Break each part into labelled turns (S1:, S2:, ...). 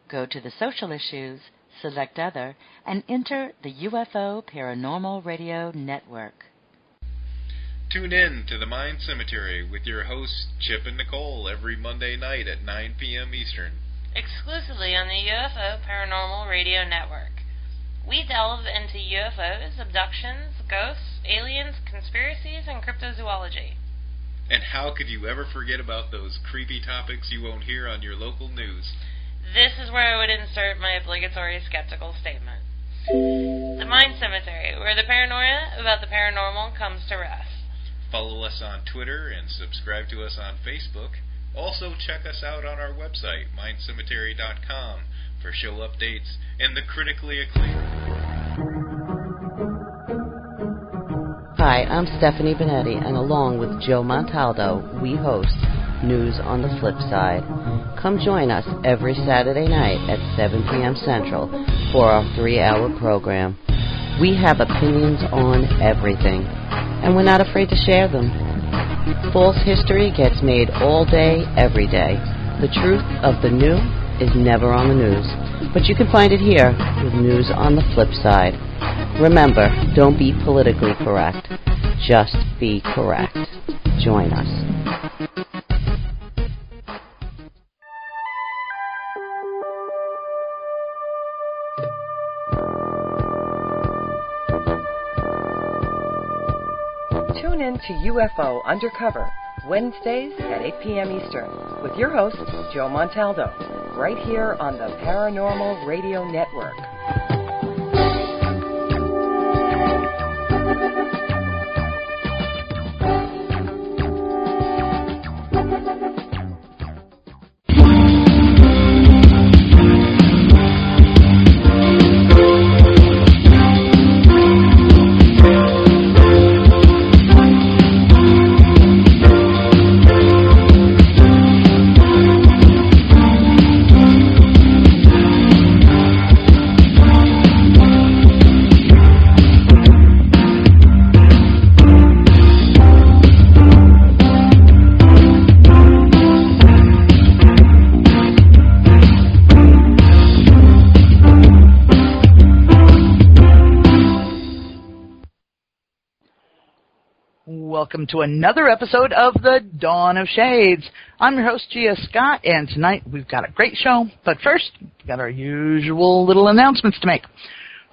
S1: Go to the social issues, select other, and enter the UFO Paranormal Radio Network.
S2: Tune in to the Mind Cemetery with your hosts Chip and Nicole every Monday night at 9 p.m. Eastern.
S3: Exclusively on the UFO Paranormal Radio Network. We delve into UFOs, abductions, ghosts, aliens, conspiracies, and cryptozoology.
S2: And how could you ever forget about those creepy topics you won't hear on your local news?
S3: This is where I would insert my obligatory skeptical statement. The Mind Cemetery, where the paranoia about the paranormal comes to rest.
S2: Follow us on Twitter and subscribe to us on Facebook. Also check us out on our website, mindcemetery.com, for show updates and the critically acclaimed.
S4: Hi, I'm Stephanie Benetti, and along with Joe Montaldo, we host News on the Flip Side. Come join us every Saturday night at 7 p.m. Central for our 3-hour program. We have opinions on everything, and we're not afraid to share them. False history gets made all day, every day. The truth of the new is never on the news, but you can find it here with News on the Flip Side. Remember, don't be politically correct. Just be correct. Join us.
S5: Tune in to UFO Undercover, Wednesdays at 8 p.m. Eastern, with your host, Joe Montaldo, right here on the Paranormal Radio Network.
S6: Welcome to another episode of the Dawn of Shades. I'm your host, Gia Scott, and tonight we've got a great show. But first, we've got our usual little announcements to make.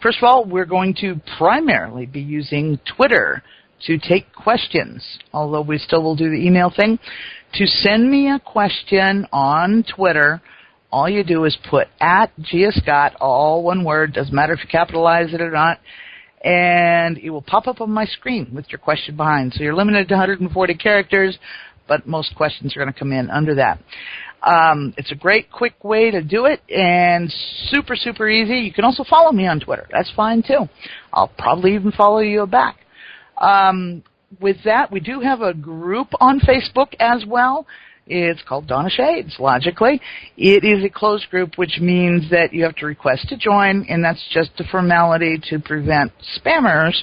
S6: First of all, we're going to primarily be using Twitter to take questions, although we still will do the email thing. To send me a question on Twitter, all you do is put @Gia Scott, all one word, doesn't matter if you capitalize it or not, and it will pop up on my screen with your question behind. So you're limited to 140 characters, but most questions are going to come in under that. It's a great, quick way to do it, and super, super easy. You can also follow me on Twitter. That's fine, too. I'll probably even follow you back. With that, we do have a group on Facebook as well. It's called Dawn-Of-Shades, logically. It is a closed group, which means that you have to request to join, and that's just a formality to prevent spammers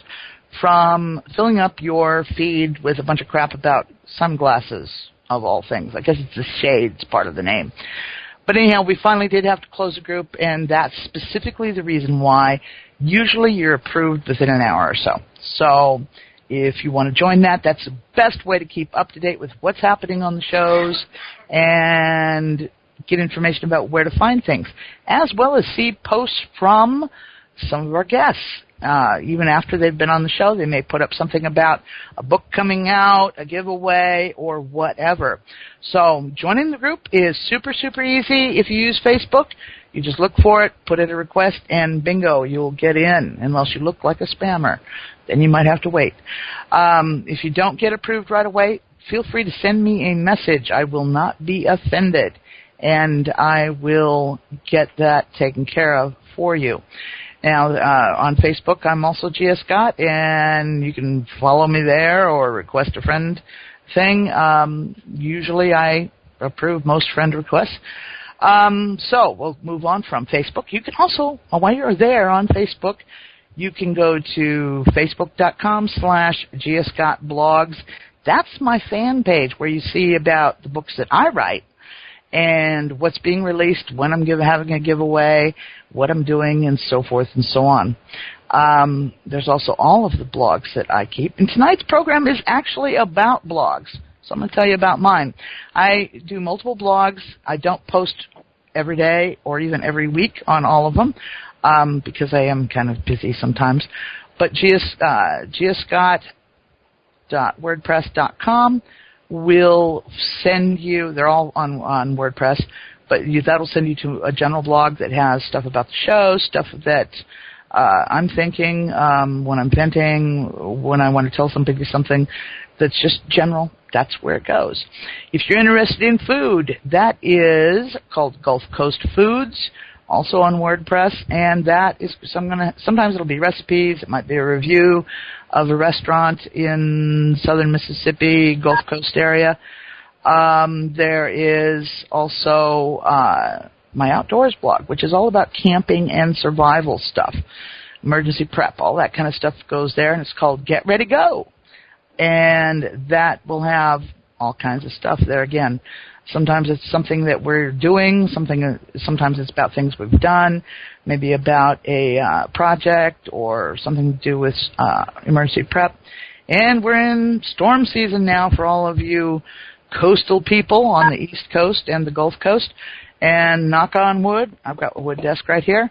S6: from filling up your feed with a bunch of crap about sunglasses, of all things. I guess it's the shades part of the name. But anyhow, we finally did have to close the group, and that's specifically the reason why. Usually you're approved within an hour or so. So if you want to join that, that's the best way to keep up to date with what's happening on the shows and get information about where to find things, as well as see posts from some of our guests. Even after they've been on the show, they may put up something about a book coming out, a giveaway, or whatever. So joining the group is super, super easy. If you use Facebook, you just look for it, put in a request, and bingo, you'll get in, unless you look like a spammer. Then you might have to wait. If you don't get approved right away, feel free to send me a message. I will not be offended, and I will get that taken care of for you. Now, on Facebook, I'm also Gia Scott, and you can follow me there or request a friend thing. Usually I approve most friend requests. So we'll move on from Facebook. You can also, while you're there on Facebook, you can go to facebook.com/GiaScottBlogs. That's my fan page where you see about the books that I write and what's being released, when I'm having a giveaway, what I'm doing, and so forth and so on. There's also all of the blogs that I keep. And tonight's program is actually about blogs. So I'm going to tell you about mine. I do multiple blogs. I don't post every day or even every week on all of them because I am kind of busy sometimes. But Gia-Scott.wordpress.com will send you, they're all on WordPress, but that'll send you to a general blog that has stuff about the show, stuff that I'm thinking when I'm venting, when I want to tell somebody something that's just general. That's where it goes. If you're interested in food, that is called Gulf Coast Foods, also on WordPress, and that is sometimes it'll be recipes, it might be a review of a restaurant in southern Mississippi, Gulf Coast area. There is also my outdoors blog, which is all about camping and survival stuff, emergency prep, all that kind of stuff goes there, and it's called Get Ready Go. And that will have all kinds of stuff there again. Sometimes it's something that we're doing, sometimes it's about things we've done, maybe about a project or something to do with emergency prep. And we're in storm season now for all of you coastal people on the East Coast and the Gulf Coast. And knock on wood, I've got a wood desk right here.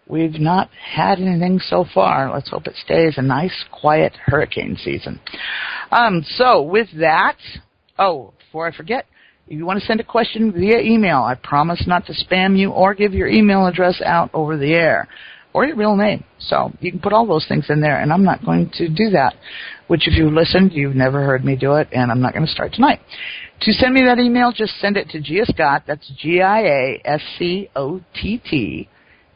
S6: We've not had anything so far. Let's hope it stays a nice, quiet hurricane season. So with that, before I forget, if you want to send a question via email, I promise not to spam you or give your email address out over the air or your real name. So you can put all those things in there, and I'm not going to do that, which if you've listened, you've never heard me do it, and I'm not going to start tonight. To send me that email, just send it to Gia Scott, that's GIASCOTT,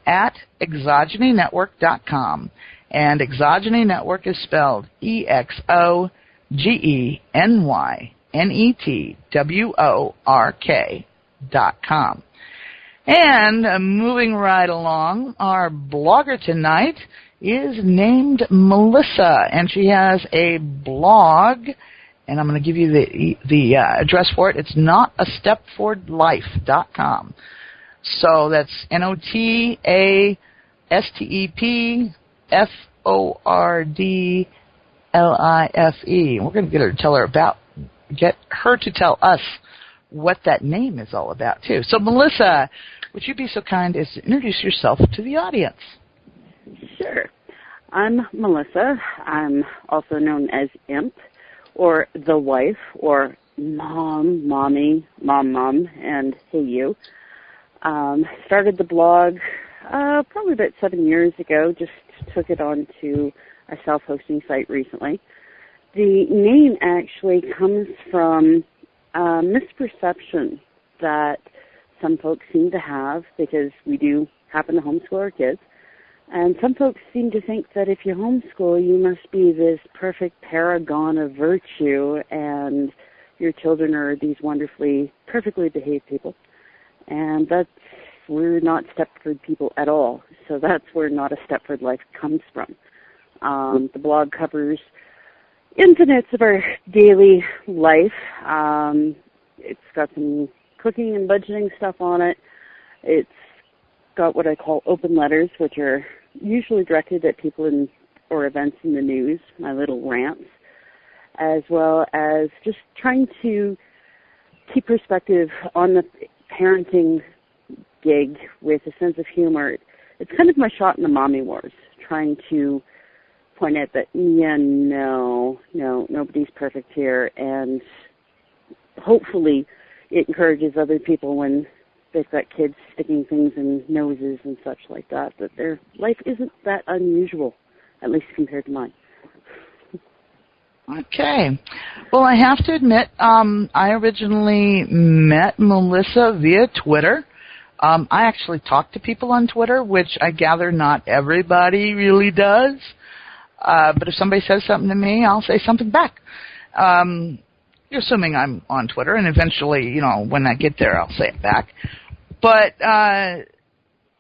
S6: at exogenynetwork.com. And Exogeny Network is spelled EXOGENYNETWORK.com. And moving right along, our blogger tonight is named Melissa, and she has a blog, and I'm going to give you the address for it. It's notastepfordlife.com. So that's NOTASTEPFORDLIFE. We're going to get her to tell us what that name is all about, too. So, Melissa, would you be so kind as to introduce yourself to the audience?
S7: Sure. I'm Melissa. I'm also known as Imp, or The Wife, or Mom, Mommy, Mom, and Hey You. Started the blog probably about 7 years ago, just took it on to a self-hosting site recently. The name actually comes from a misperception that some folks seem to have, because we do happen to homeschool our kids. And some folks seem to think that if you homeschool, you must be this perfect paragon of virtue, and your children are these wonderfully, perfectly behaved people. And we're not Stepford people at all. So that's where Not a Stepford Life comes from. The blog covers infinite of our daily life. It's got some cooking and budgeting stuff on it. It's got what I call open letters, which are usually directed at people or events in the news, my little rants, as well as just trying to keep perspective on the parenting gig with a sense of humor. It's kind of my shot in the mommy wars, trying to point out that, nobody's perfect here, and hopefully it encourages other people when they've got kids sticking things in noses and such like that their life isn't that unusual, at least compared to mine.
S6: Okay. Well, I have to admit, I originally met Melissa via Twitter. I actually talk to people on Twitter, which I gather not everybody really does. But if somebody says something to me, I'll say something back. You're assuming I'm on Twitter, and eventually, when I get there, I'll say it back. But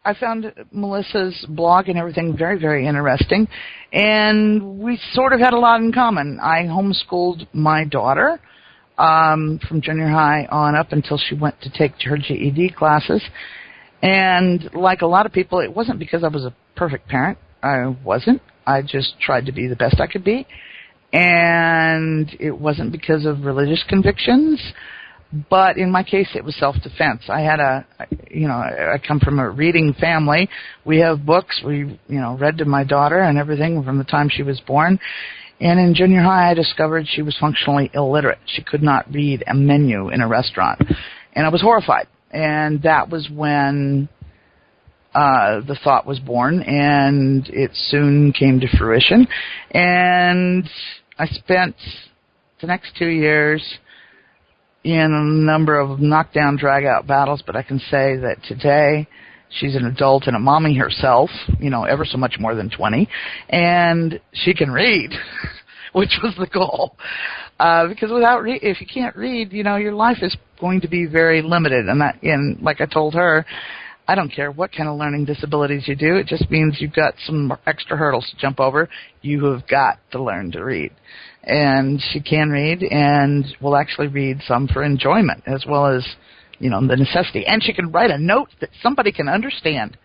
S6: I found Melissa's blog and everything very, very interesting, and we sort of had a lot in common. I homeschooled my daughter from junior high on up until she went to take her GED classes, and like a lot of people, it wasn't because I was a perfect parent. I wasn't. I just tried to be the best I could be, and it wasn't because of religious convictions. But in my case, it was self-defense. I come from a reading family. We have books. We, read to my daughter and everything from the time she was born. And in junior high, I discovered she was functionally illiterate. She could not read a menu in a restaurant. And I was horrified. And that was when the thought was born, and it soon came to fruition. And I spent the next 2 years in a number of knockdown, drag-out battles, but I can say that today she's an adult and a mommy herself, ever so much more than 20, and she can read, which was the goal. Because if you can't read, your life is going to be very limited. And like I told her, I don't care what kind of learning disabilities you do. It just means you've got some extra hurdles to jump over. You have got to learn to read. And she can read and will actually read some for enjoyment as well as, the necessity. And she can write a note that somebody can understand,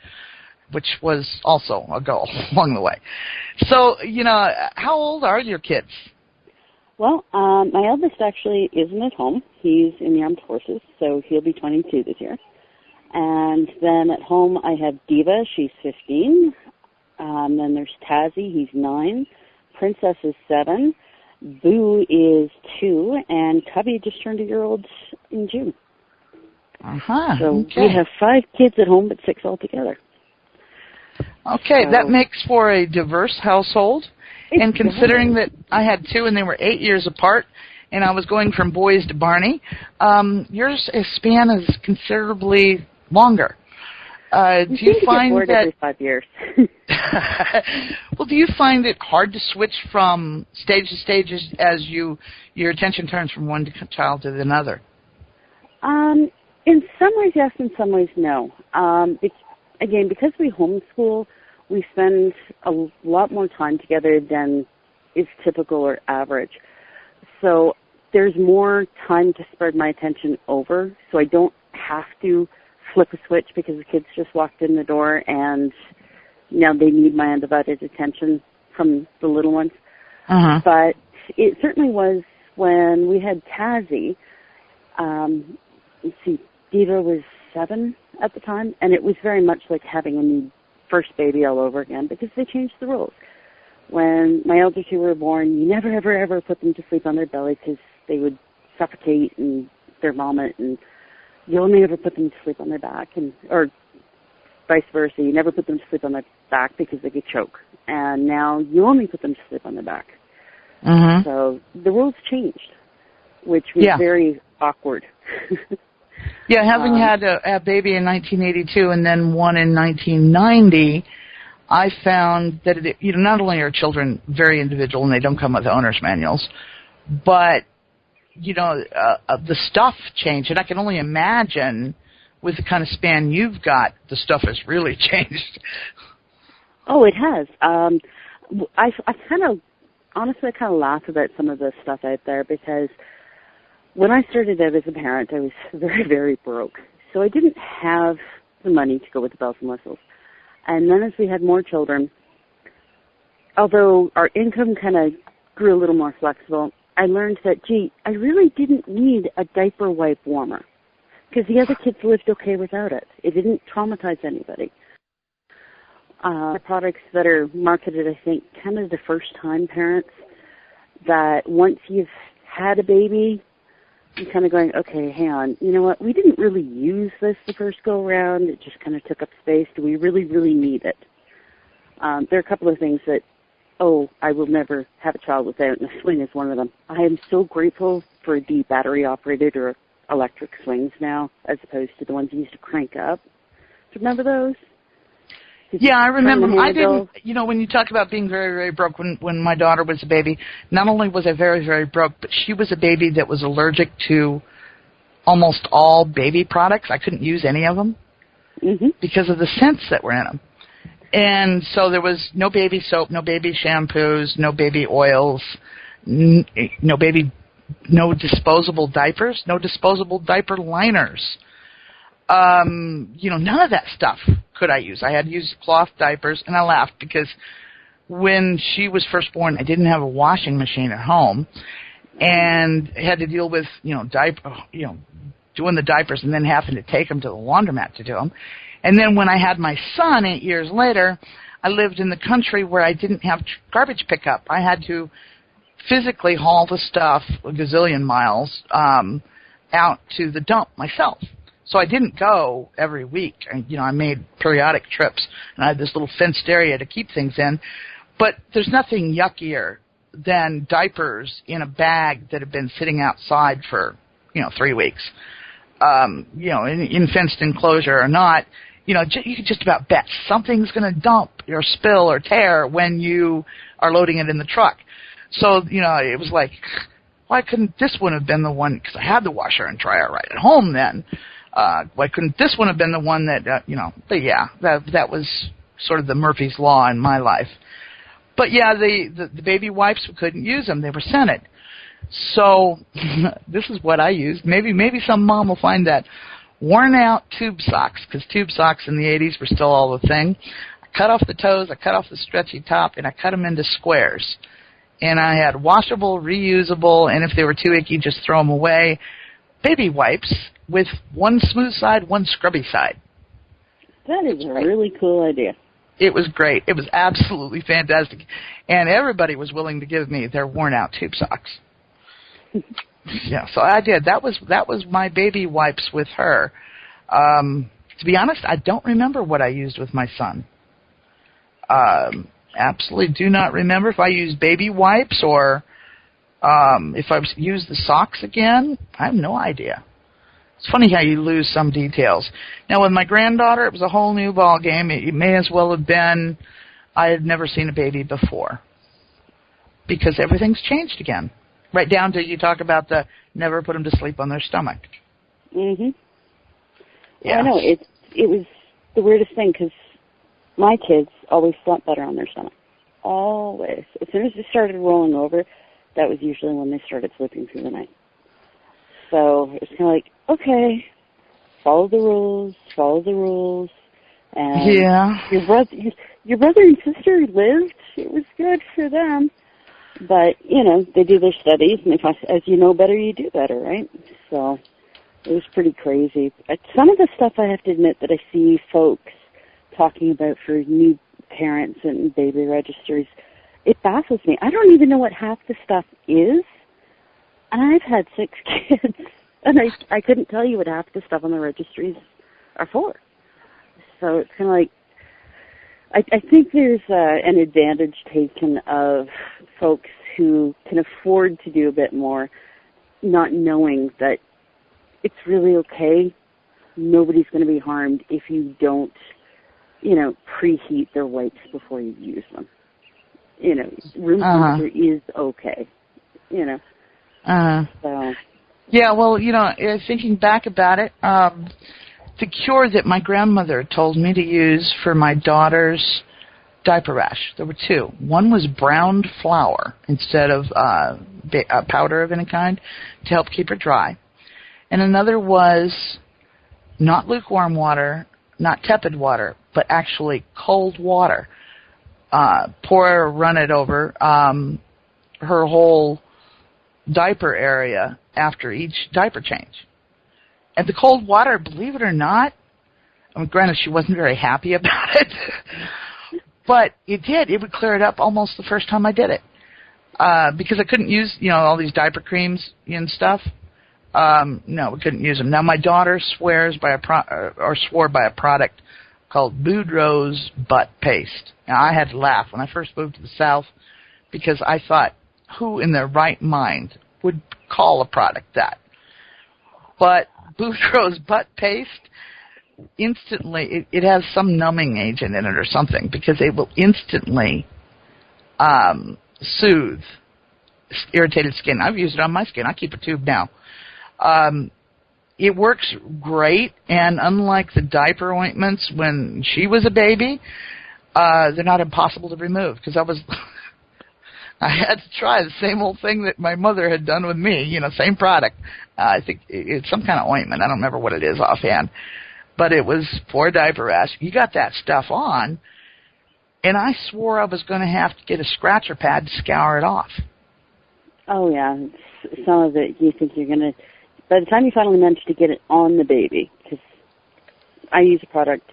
S6: which was also a goal along the way. So, how old are your kids?
S7: Well, my eldest actually isn't at home. He's in the armed forces, so he'll be 22 this year. And then at home I have Diva, she's 15. Then there's Tazzy, he's 9. Princess is 7. Boo is 2. And Cubby just turned a year old in June. So we have 5 kids at home, but 6 altogether.
S6: Okay, so that makes for a diverse household. And considering that I had 2 and they were 8 years apart, and I was going from boys to Barney, your span is considerably longer. Do you find that
S7: every 5 years?
S6: Well, do you find it hard to switch from stage to stage as your attention turns from one child to another?
S7: In some ways, yes. In some ways, no. Again, because we homeschool, we spend a lot more time together than is typical or average. So there's more time to spread my attention over, so I don't have to flip a switch because the kids just walked in the door and now they need my undivided attention from the little ones.
S6: Uh-huh.
S7: But it certainly was when we had Tazzy. Diva was 7 at the time, and it was very much like having a new first baby all over again because they changed the rules. When my elder 2 were born, you never, ever, ever put them to sleep on their belly because they would suffocate and their vomit, and you only ever put them to sleep on their back, or vice versa. You never put them to sleep on their back because they could choke. And now you only put them to sleep on their back.
S6: Mm-hmm.
S7: So the rules changed, which was very awkward.
S6: Yeah, having had a baby in 1982 and then one in 1990, I found that not only are children very individual and they don't come with owner's manuals, but the stuff changed, and I can only imagine with the kind of span you've got, the stuff has really changed.
S7: Oh, it has. I kind of laugh about some of the stuff out there because when I started out as a parent, I was very, very broke. So I didn't have the money to go with the bells and whistles. And then as we had more children, although our income kind of grew a little more flexible, I learned that, I really didn't need a diaper wipe warmer because the other kids lived okay without it. It didn't traumatize anybody. Products that are marketed, I think, kind of to first-time parents, that once you've had a baby, you're kind of going, okay, hang on, you know what, we didn't really use this the first go-around. It just kind of took up space. Do we really, really need it? There are a couple of things that, I will never have a child without, and a swing is one of them. I am so grateful for the battery-operated or electric swings now, as opposed to the ones you used to crank up. Do you remember those?
S6: Yeah, I remember. I didn't, when you talk about being very, very broke, when my daughter was a baby, not only was I very, very broke, but she was a baby that was allergic to almost all baby products. I couldn't use any of them. because of the scents that were in them. And so there was no baby soap, no baby shampoos, no baby oils, no disposable diapers, no disposable diaper liners. None of that stuff could I use. I had to use cloth diapers, and I laughed because when she was first born, I didn't have a washing machine at home, and had to deal with, doing the diapers and then having to take them to the laundromat to do them. And then when I had my son 8 years later, I lived in the country where I didn't have garbage pickup. I had to physically haul the stuff a gazillion miles out to the dump myself. So I didn't go every week. I made periodic trips, and I had this little fenced area to keep things in. But there's nothing yuckier than diapers in a bag that have been sitting outside for, 3 weeks. In fenced enclosure or not, you can just about bet something's going to dump or spill or tear when you are loading it in the truck. So, it was like, why couldn't this one have been the one, because I had the washer and dryer right at home then. Why couldn't this one have been the one that, but yeah, that was sort of the Murphy's Law in my life. But yeah, the baby wipes, we couldn't use them. They were scented. So this is what I used. Maybe some mom will find that. Worn out tube socks, because tube socks in the 80s were still all the thing. I cut off the toes, I cut off the stretchy top, and I cut them into squares. And I had washable, reusable, and if they were too icky, just throw them away. Baby wipes with one smooth side, one scrubby side.
S7: That is a really cool idea.
S6: It was great. It was absolutely fantastic. And everybody was willing to give me their worn-out tube socks. Yeah, so I did. That was my baby wipes with her. To be honest, I don't remember what I used with my son. Absolutely do not remember if I used baby wipes or if I used the socks again. I have no idea. It's funny how you lose some details. Now, with my granddaughter, it was a whole new ball game. It may as well have been I had never seen a baby before, because everything's changed again. Right down to you talk about the never put them to sleep on their stomach.
S7: Mhm.
S6: Yeah.
S7: I know it was the weirdest thing, because my kids always slept better on their stomach. Always. As soon as they started rolling over, that was usually when they started sleeping through the night. So it's kind of like, okay, follow the rules. And
S6: yeah.
S7: Your brother and sister lived. It was good for them. But, they do their studies, and as you know better, you do better, right? So it was pretty crazy. Some of the stuff, I have to admit, that I see folks talking about for new parents and baby registers, it baffles me. I don't even know what half the stuff is, and I've had 6 kids, and I couldn't tell you what half the stuff on the registries are for. So it's kind of like, I think there's an advantage taken of folks who can afford to do a bit more, not knowing that it's really okay. Nobody's going to be harmed if you don't, preheat their wipes before you use them. Room temperature is okay. So.
S6: Yeah, well, thinking back about it, the cure that my grandmother told me to use for my daughter's diaper rash, there were 2. One was browned flour instead of powder of any kind to help keep her dry. And another was not lukewarm water, not tepid water, but actually cold water. Run it over her whole diaper area after each diaper change. And the cold water, believe it or not, granted she wasn't very happy about it, but it did. It would clear it up almost the first time I did it. Because I couldn't use, all these diaper creams and stuff. No, we couldn't use them. Now, my daughter swore by a product called Boudreaux's butt paste. Now, I had to laugh when I first moved to the South, because I thought, who in their right mind would call a product that? But Boudreaux's butt paste, instantly, it has some numbing agent in it or something, because it will instantly soothe irritated skin. I've used it on my skin. I keep a tube now. it works great, and unlike the diaper ointments when she was a baby, they're not impossible to remove, because I had to try the same old thing that my mother had done with me, same product. I think it's some kind of ointment. I don't remember what it is offhand, but it was for a diaper rash. You got that stuff on, and I swore I was going to have to get a scratcher pad to scour it off. Oh, yeah. Some of it you think you're going to... By the time you finally manage to get it on the baby, because I use a product,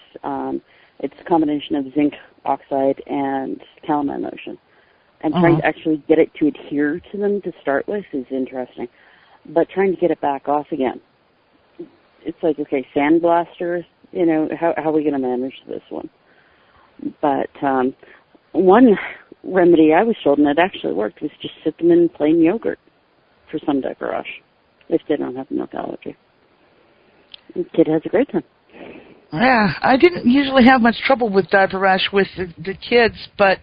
S6: it's a combination of zinc oxide and calamine lotion. And trying to actually get it to adhere to them to start with is interesting. But trying to get it back off again, it's like, okay, sandblaster, how are we going to manage this one? But one remedy I was told, and it actually worked, was just sit them in plain yogurt for some diaper rash if they don't have a milk allergy. The kid has a great time. Yeah, I didn't usually have much trouble with diaper rash with the kids, but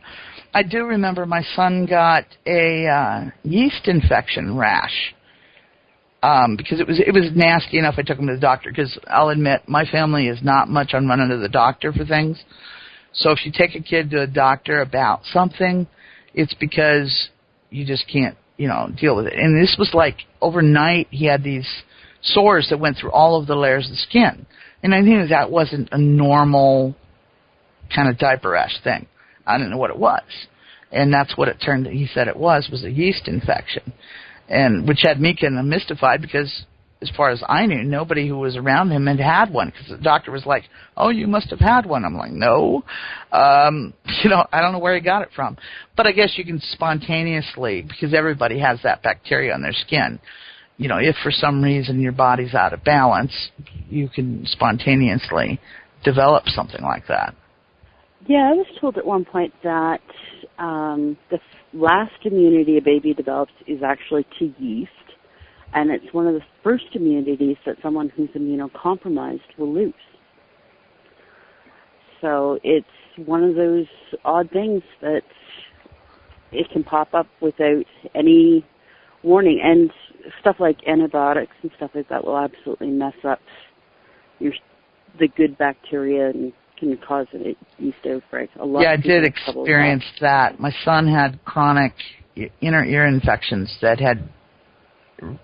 S6: I do remember my son got a yeast infection rash because it was nasty enough. I took him to the doctor because I'll admit my family is not much on running to the doctor for things. So if you take a kid to a doctor about something, it's because you just can't, deal with it. And this was like overnight he had these sores that went through all of the layers of the skin. And I knew that wasn't a normal kind of diaper rash thing. I didn't know what it was. And that's what he said it was a yeast infection. And which had me kind of mystified because as far as I knew, nobody who was around him had one, because the doctor was like, oh, you must have had one. I'm like, no. I don't know where he got it from. But I guess you can spontaneously, because everybody has that bacteria on their skin, if for some reason your body's out of balance, you can spontaneously develop something like that. Yeah, I was told at one point that the last immunity a baby develops is actually to yeast, and it's one of the first immunities that someone who's immunocompromised will lose. So it's one of those odd things that it can pop up without any warning, and stuff like antibiotics and stuff like that will absolutely mess up the good bacteria and can cause a yeast outbreak. I did experience that. My son had chronic inner ear infections that had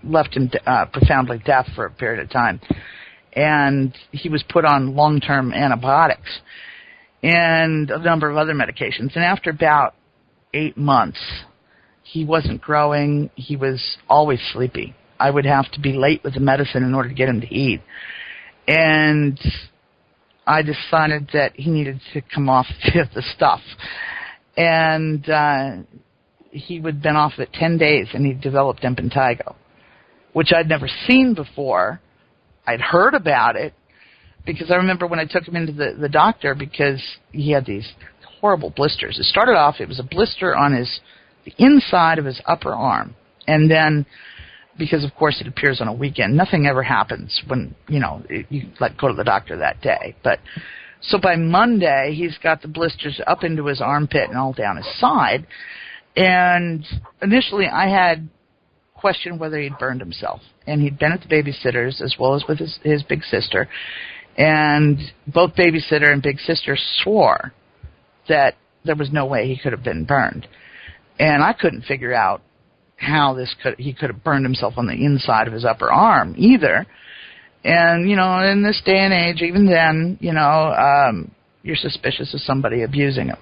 S6: left him profoundly deaf for a period of time. And he was put on long-term antibiotics and a number of other medications. And after about 8 months, he wasn't growing. He was always sleepy. I would have to be late with the medicine in order to get him to eat. And I decided that he needed to come off the stuff. And he had been off it 10 days, and he developed impetigo, which I'd never seen before. I'd heard about it because I remember when I took him into the doctor because he had these horrible blisters. It started off, it was a blister on the inside of his upper arm. And then, because of course it appears on a weekend, nothing ever happens when, you go to the doctor that day. But so by Monday, he's got the blisters up into his armpit and all down his side. And initially I had questioned whether he'd burned himself. And he'd been at the babysitter's as well as with his big sister. And both babysitter and big sister swore that there was no way he could have been burned. And I couldn't figure out how he could have burned himself on the inside of his upper arm either. And, in this day and age, even then, you're suspicious of somebody abusing him.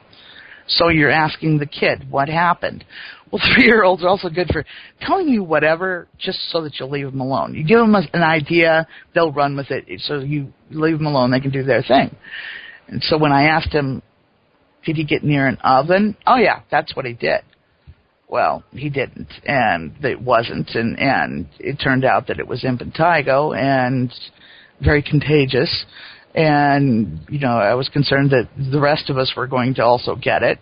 S6: So you're asking the kid, what happened? Well, 3-year-olds are also good for telling you whatever just so that you'll leave them alone. You give them an idea, they'll run with it. So you leave them alone, they can do their thing. And so when I asked him, did he get near an oven? Oh, yeah, that's what he did. Well, he didn't, and it wasn't, and it turned out that it was impetigo and very contagious. And, I was concerned that the rest of us were going to also get it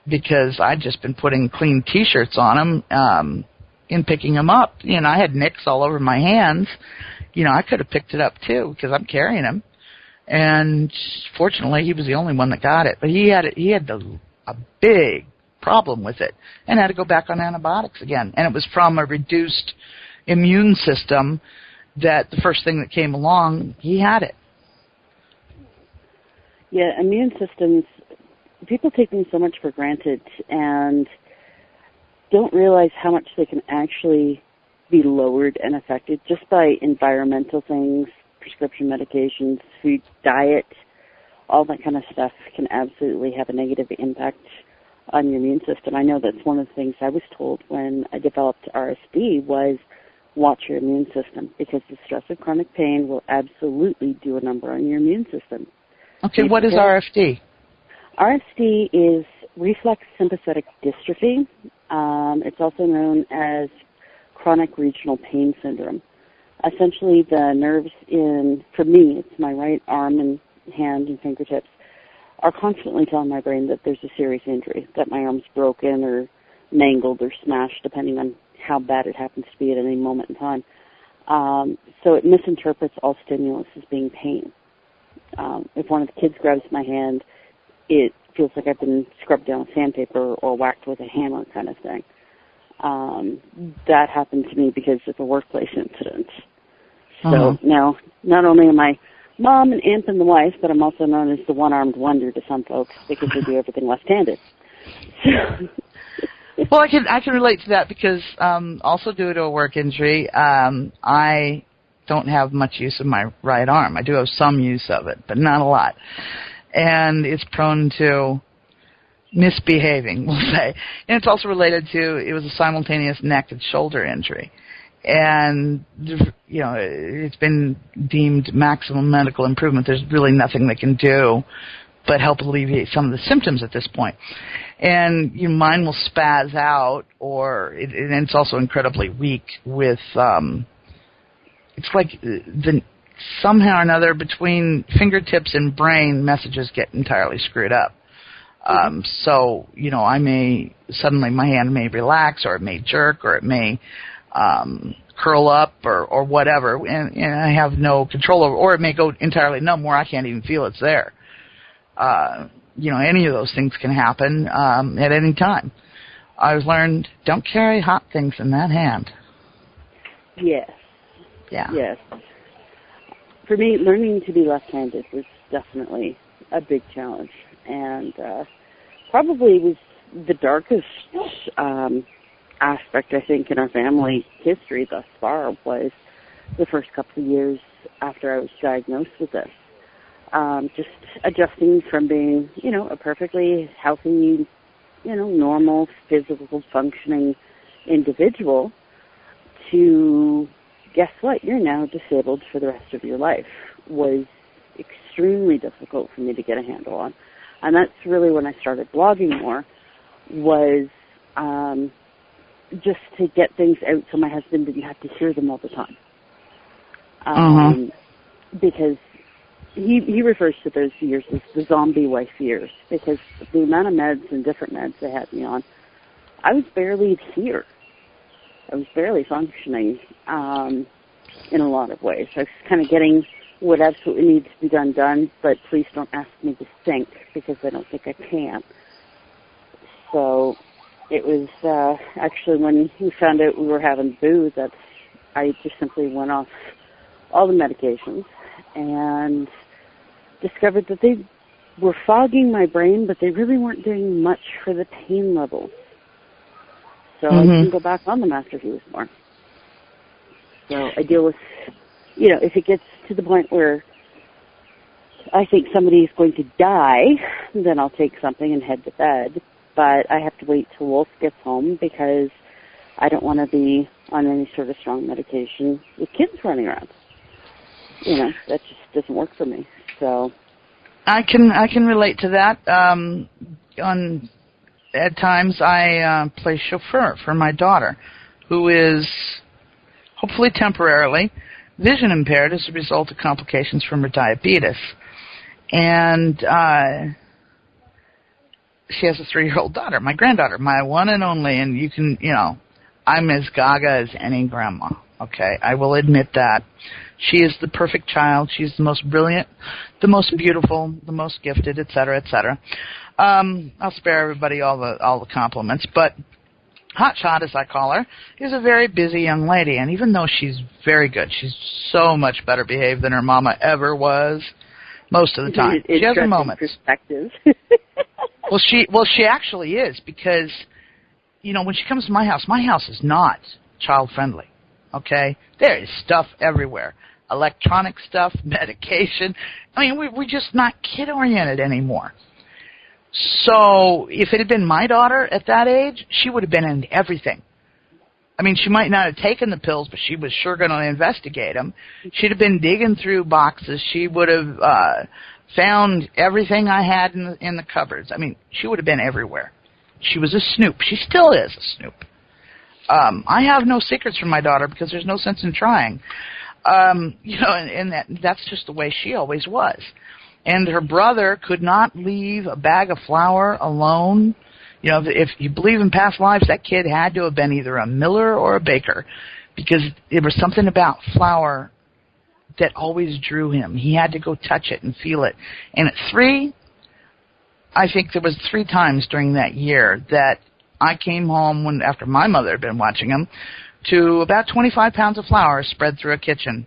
S6: because I'd just been putting clean T-shirts on him in picking him up. I had nicks all over my hands. I could have picked it up, too, because I'm carrying him. And fortunately, he was the only one that got it. But he had a big problem with it and had to go back on antibiotics again. And it was from a reduced immune system that the first thing that came along, he had it.
S7: Yeah, immune systems, people take them so much for granted and don't realize how much they can actually be lowered and affected just by environmental things, prescription medications, food, diet, all that kind of stuff can absolutely have a negative impact on your immune system. I know that's one of the things I was told when I developed RSD was watch your immune system, because the stress of chronic pain will absolutely do a number on your immune system.
S6: Okay, what is RSD?
S7: RSD is reflex sympathetic dystrophy. It's also known as chronic regional pain syndrome. Essentially, the nerves for me, it's my right arm and hand and fingertips, are constantly telling my brain that there's a serious injury, that my arm's broken or mangled or smashed, depending on how bad it happens to be at any moment in time. So it misinterprets all stimulus as being pain. If one of the kids grabs my hand, it feels like I've been scrubbed down with sandpaper or whacked with a hammer kind of thing. That happened to me because of a workplace incident. So now, not only am I mom and aunt and the wife, but I'm also known as the one-armed wonder to some folks because I do everything left-handed.
S6: Well, I can relate to that because also due to a work injury, I don't have much use of my right arm. I do have some use of it, but not a lot. And it's prone to misbehaving, we'll say. And it's also related to, it was a simultaneous neck and shoulder injury. And, you know, it's been deemed maximum medical improvement. There's really nothing they can do but help alleviate some of the symptoms at this point. And your mind will spaz out, or and it's also incredibly weak with, it's like somehow or another between fingertips and brain, messages get entirely screwed up. So, you know, suddenly my hand may relax, or it may jerk, or it may curl up, or whatever, and I have no control over, or it may go entirely numb where I can't even feel it's there. You know, any of those things can happen at any time. I've learned, don't carry hot things in that hand.
S7: Yes.
S6: Yeah.
S7: Yes. For me, learning to be left-handed was definitely a big challenge, and probably was the darkest aspect, I think, in our family history thus far was the first couple of years after I was diagnosed with this. Just adjusting from being, you know, a perfectly healthy, you know, normal, physical, functioning individual to, guess what, you're now disabled for the rest of your life, was extremely difficult for me to get a handle on. And that's really when I started blogging more, was just to get things out so my husband didn't have to hear them all the time. Because he refers to those years as the zombie wife years, because the amount of meds and different meds they had me on, I was barely here. I was barely functioning in a lot of ways. I was kind of getting what absolutely needs to be done, but please don't ask me to think, because I don't think I can. So it was actually when we found out we were having boo that I just simply went off all the medications and discovered that they were fogging my brain, but they really weren't doing much for the pain levels. So I didn't go back on them after he was born. So I deal with, you know, if it gets to the point where I think somebody is going to die, then I'll take something and head to bed. But I have to wait till Wolf gets home because I don't want to be on any sort of strong medication with kids running around. You know, that just doesn't work for me. So
S6: I can relate to that. At times I play chauffeur for my daughter, who is hopefully temporarily vision impaired as a result of complications from her diabetes. And she has a 3-year-old daughter, my granddaughter, my one and only, and I'm as gaga as any grandma, okay? I will admit that. She is the perfect child. She's the most brilliant, the most beautiful, the most gifted, et cetera, et cetera. I'll spare everybody all the compliments, but Hotshot, as I call her, is a very busy young lady, and even though she's very good, she's so much better behaved than her mama ever was most of the time. She has her moments.
S7: Perspective.
S6: Well, she actually is, because, you know, when she comes to my house is not child-friendly, okay? There is stuff everywhere. Electronic stuff, medication. I mean, we're just not kid-oriented anymore. So if it had been my daughter at that age, she would have been into everything. I mean, she might not have taken the pills, but she was sure going to investigate them. She'd have been digging through boxes. She would have found everything I had in the cupboards. I mean, she would have been everywhere. She was a snoop. She still is a snoop. I have no secrets from my daughter because there's no sense in trying. You know, and that's just the way she always was. And her brother could not leave a bag of flour alone. You know, if you believe in past lives, that kid had to have been either a miller or a baker, because there was something about flour that always drew him. He had to go touch it and feel it. And at 3, I think there was 3 times during that year that I came home after my mother had been watching him, to about 25 pounds of flour spread through a kitchen.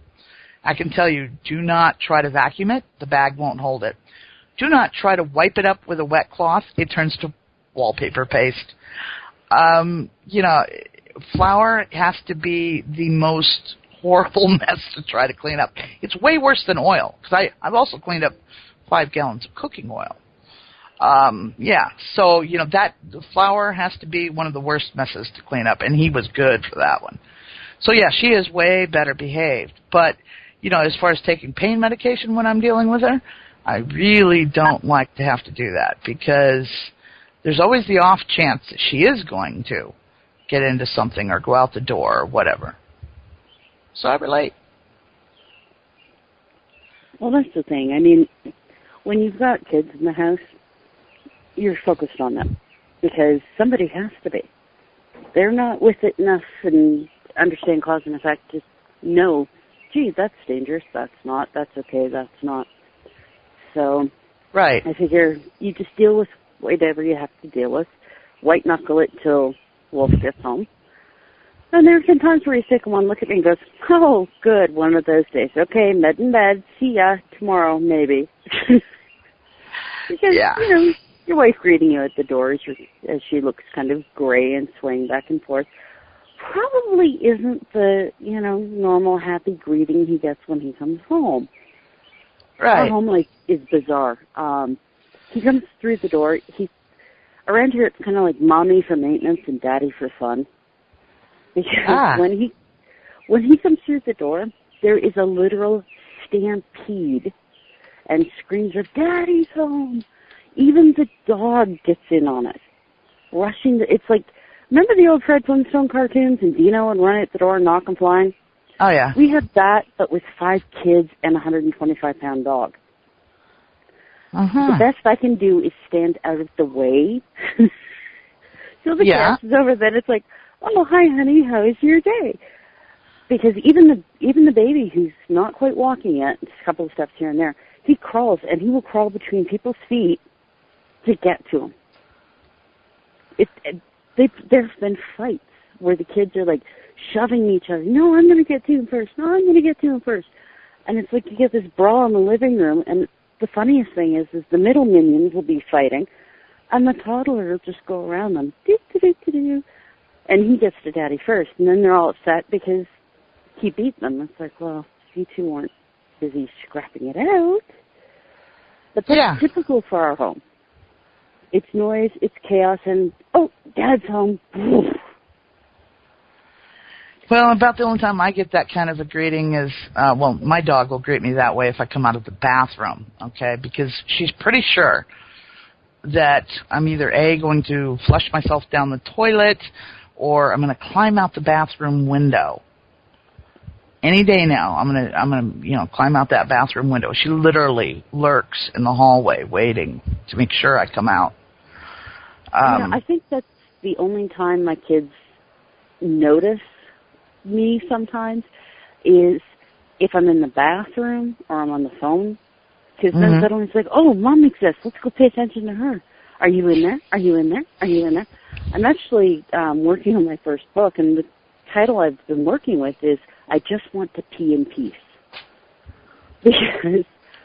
S6: I can tell you, do not try to vacuum it. The bag won't hold it. Do not try to wipe it up with a wet cloth. It turns to wallpaper paste. You know, flour has to be the most horrible mess to try to clean up. It's way worse than oil, because I've also cleaned up 5 gallons of cooking oil. Yeah, so, you know, the flour has to be one of the worst messes to clean up, and he was good for that one. So, yeah, she is way better behaved. But, you know, as far as taking pain medication when I'm dealing with her, I really don't like to have to do that, because there's always the off chance that she is going to get into something or go out the door or whatever. So I relate.
S7: Well, that's the thing. I mean, when you've got kids in the house, you're focused on them, because somebody has to be. They're not with it enough and understand cause and effect to know, gee, that's dangerous, that's not, that's okay, that's not. So
S6: right.
S7: I figure you just deal with whatever you have to deal with, white knuckle it till Wolf gets home. And there have been times where you take one look at me and goes, oh, good, one of those days. Okay, med in bed, see ya tomorrow, maybe. Because,
S6: yeah.
S7: you know, your wife greeting you at the door as she looks kind of gray and swaying back and forth probably isn't the, you know, normal happy greeting he gets when he comes home.
S6: Right.
S7: Our home life is bizarre. He comes through the door. Around here, it's kind of like mommy for maintenance and daddy for fun. Because when he comes through the door, there is a literal stampede and screams of "Daddy's home!" Even the dog gets in on it, rushing. It's like, remember the old Fred Flintstone cartoons and Dino would run at the door and knock and flying?
S6: Oh yeah.
S7: We have that, but with 5 kids and a 125-pound dog. The best I can do is stand out of the way. So the cat is over there. It's like, oh, hi, honey, how is your day? Because even the baby who's not quite walking yet, it's a couple of steps here and there, he crawls, and he will crawl between people's feet to get to him. There's been fights where the kids are, like, shoving each other. No, I'm going to get to him first. No, I'm going to get to him first. And it's like you get this brawl in the living room, and the funniest thing is the middle minions will be fighting, and the toddler will just go around them. Do-do-do-do-do. And he gets to daddy first, and then they're all upset because he beat them. It's like, well, you two weren't busy scrapping it out. But that's typical for our home. It's noise, it's chaos, and, oh, Dad's home.
S6: Well, about the only time I get that kind of a greeting is, my dog will greet me that way if I come out of the bathroom, okay, because she's pretty sure that I'm either A, going to flush myself down the toilet, or I'm going to climb out the bathroom window. Any day now, I'm gonna climb out that bathroom window. She literally lurks in the hallway waiting to make sure I come out.
S7: I think that's the only time my kids notice me sometimes is if I'm in the bathroom or I'm on the phone. Because then suddenly it's like, oh, Mom exists. Let's go pay attention to her. Are you in there? Are you in there? Are you in there? I'm actually working on my first book, and the title I've been working with is I Just Want to Pee in Peace. Because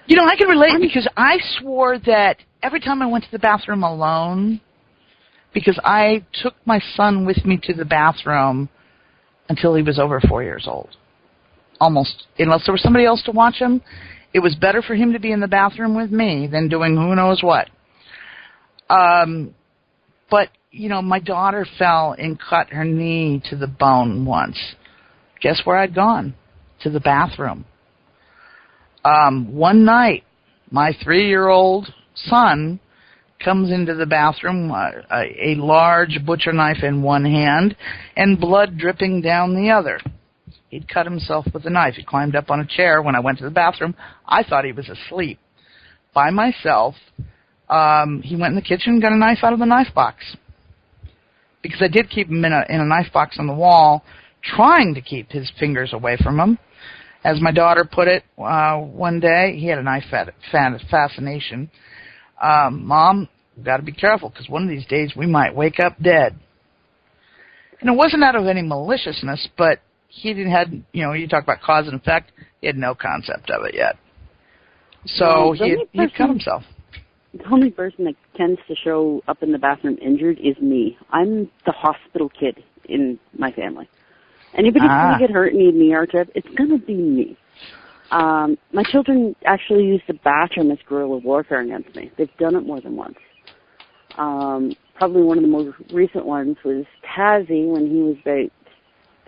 S6: I can relate because I swore that every time I went to the bathroom alone, because I took my son with me to the bathroom until he was over 4 years old. Almost. Unless there was somebody else to watch him, it was better for him to be in the bathroom with me than doing who knows what. But, my daughter fell and cut her knee to the bone once. Guess where I'd gone? To the bathroom. One night, my 3-year-old son comes into the bathroom, a large butcher knife in one hand and blood dripping down the other. He'd cut himself with a knife. He climbed up on a chair. When I went to the bathroom, I thought he was asleep. By myself, he went in the kitchen and got a knife out of the knife box. Because I did keep him in a knife box on the wall, trying to keep his fingers away from him. As my daughter put it one day, he had a knife fascination. Mom, we've got to be careful because one of these days we might wake up dead. And it wasn't out of any maliciousness, but he you talk about cause and effect, he had no concept of it yet. So he'd cut himself.
S7: The only person that tends to show up in the bathroom injured is me. I'm the hospital kid in my family. Anybody who's going to get hurt and need knee arch-up, it's going to be me. My children actually use the bathroom as guerrilla warfare against me. They've done it more than once. Probably one of the most recent ones was Tazzy when he was about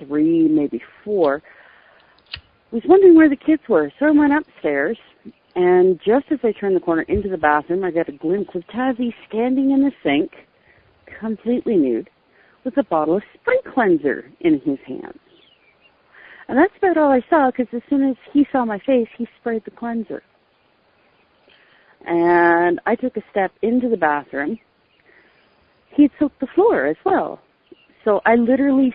S7: 3, maybe 4. Was wondering where the kids were, so I went upstairs, and just as I turned the corner into the bathroom, I got a glimpse of Tazzy standing in the sink, completely nude, with a bottle of spray cleanser in his hands. And that's about all I saw, because as soon as he saw my face, he sprayed the cleanser. And I took a step into the bathroom. He had soaked the floor as well. So I literally,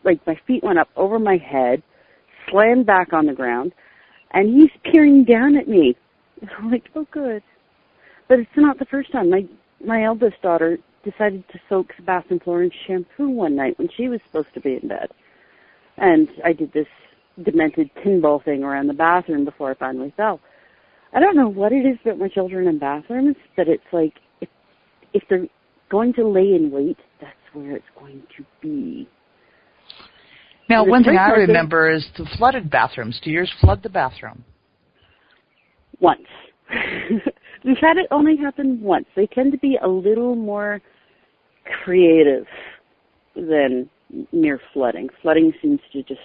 S7: my feet went up over my head, slammed back on the ground, and he's peering down at me. I'm like, oh, good. But it's not the first time. My eldest daughter decided to soak the bathroom floor in shampoo one night when she was supposed to be in bed. And I did this demented pinball thing around the bathroom before I finally fell. I don't know what it is about my children in bathrooms, but it's like if they're going to lay in wait, that's where it's going to be.
S6: Now, one thing I remember is the flooded bathrooms. Do yours flood the bathroom?
S7: Once. We've had it only happen once. They tend to be a little more creative than mere flooding. Flooding seems to just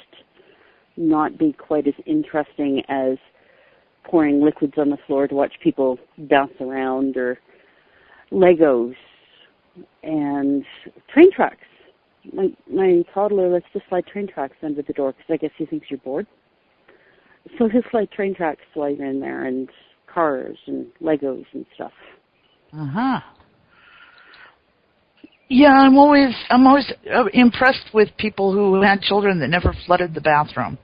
S7: not be quite as interesting as pouring liquids on the floor to watch people bounce around, or Legos and train tracks. My toddler likes to slide train tracks under the door because I guess he thinks you're bored. So he'll slide train tracks while you're in there, and cars and Legos and stuff.
S6: Uh-huh. Yeah, I'm always impressed with people who had children that never flooded the bathroom.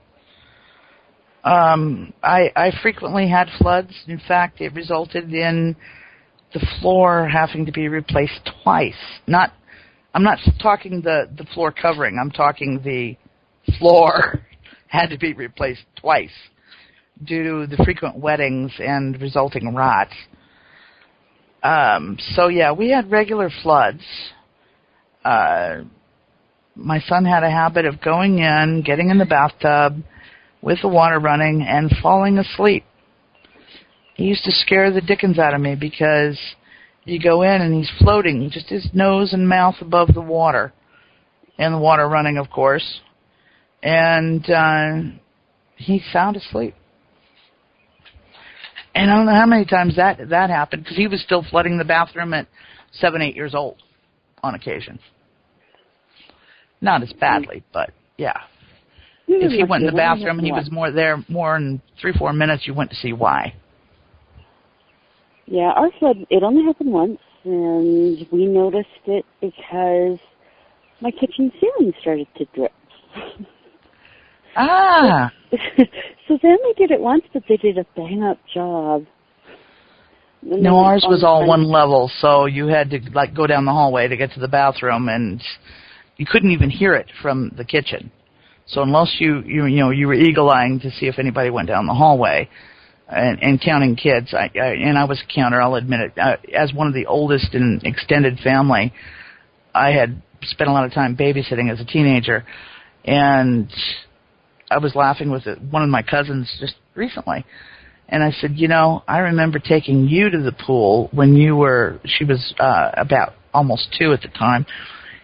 S6: I frequently had floods. In fact, it resulted in the floor having to be replaced twice. I'm not talking the floor covering. I'm talking the floor had to be replaced twice due to the frequent wettings and resulting rot. So, yeah, we had regular floods. My son had a habit of going in, getting in the bathtub with the water running, and falling asleep. He used to scare the dickens out of me because you go in and he's floating, just his nose and mouth above the water, and the water running, of course, and he's sound asleep. And I don't know how many times that happened, because he was still flooding the bathroom at 7, 8 years old on occasion. Not as badly, but yeah. If he went in the bathroom and he was more than 3-4 minutes, you went to see why.
S7: Yeah, our flood, it only happened once, and we noticed it because my kitchen ceiling started to drip.
S6: Ah.
S7: So they only did it once, but they did a bang-up job.
S6: No, ours was all one level, so you had to like go down the hallway to get to the bathroom, and you couldn't even hear it from the kitchen. So unless you were eagle-eyeing to see if anybody went down the hallway and counting kids, and I was a counter, I'll admit it. As one of the oldest in extended family, I had spent a lot of time babysitting as a teenager, and I was laughing with one of my cousins just recently. And I said, I remember taking you to the pool when she was about almost 2 at the time,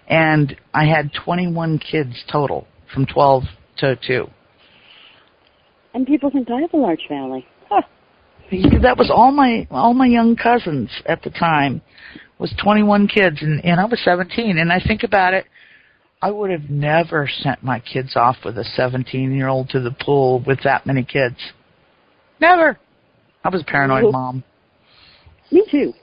S6: and I had 21 kids total from 12 to 2.
S7: And people think I have a large family. Huh.
S6: That was all my young cousins at the time was 21 kids, and I was 17. And I think about it, I would have never sent my kids off with a 17-year-old to the pool with that many kids. Never. I was a paranoid mom.
S7: Me too.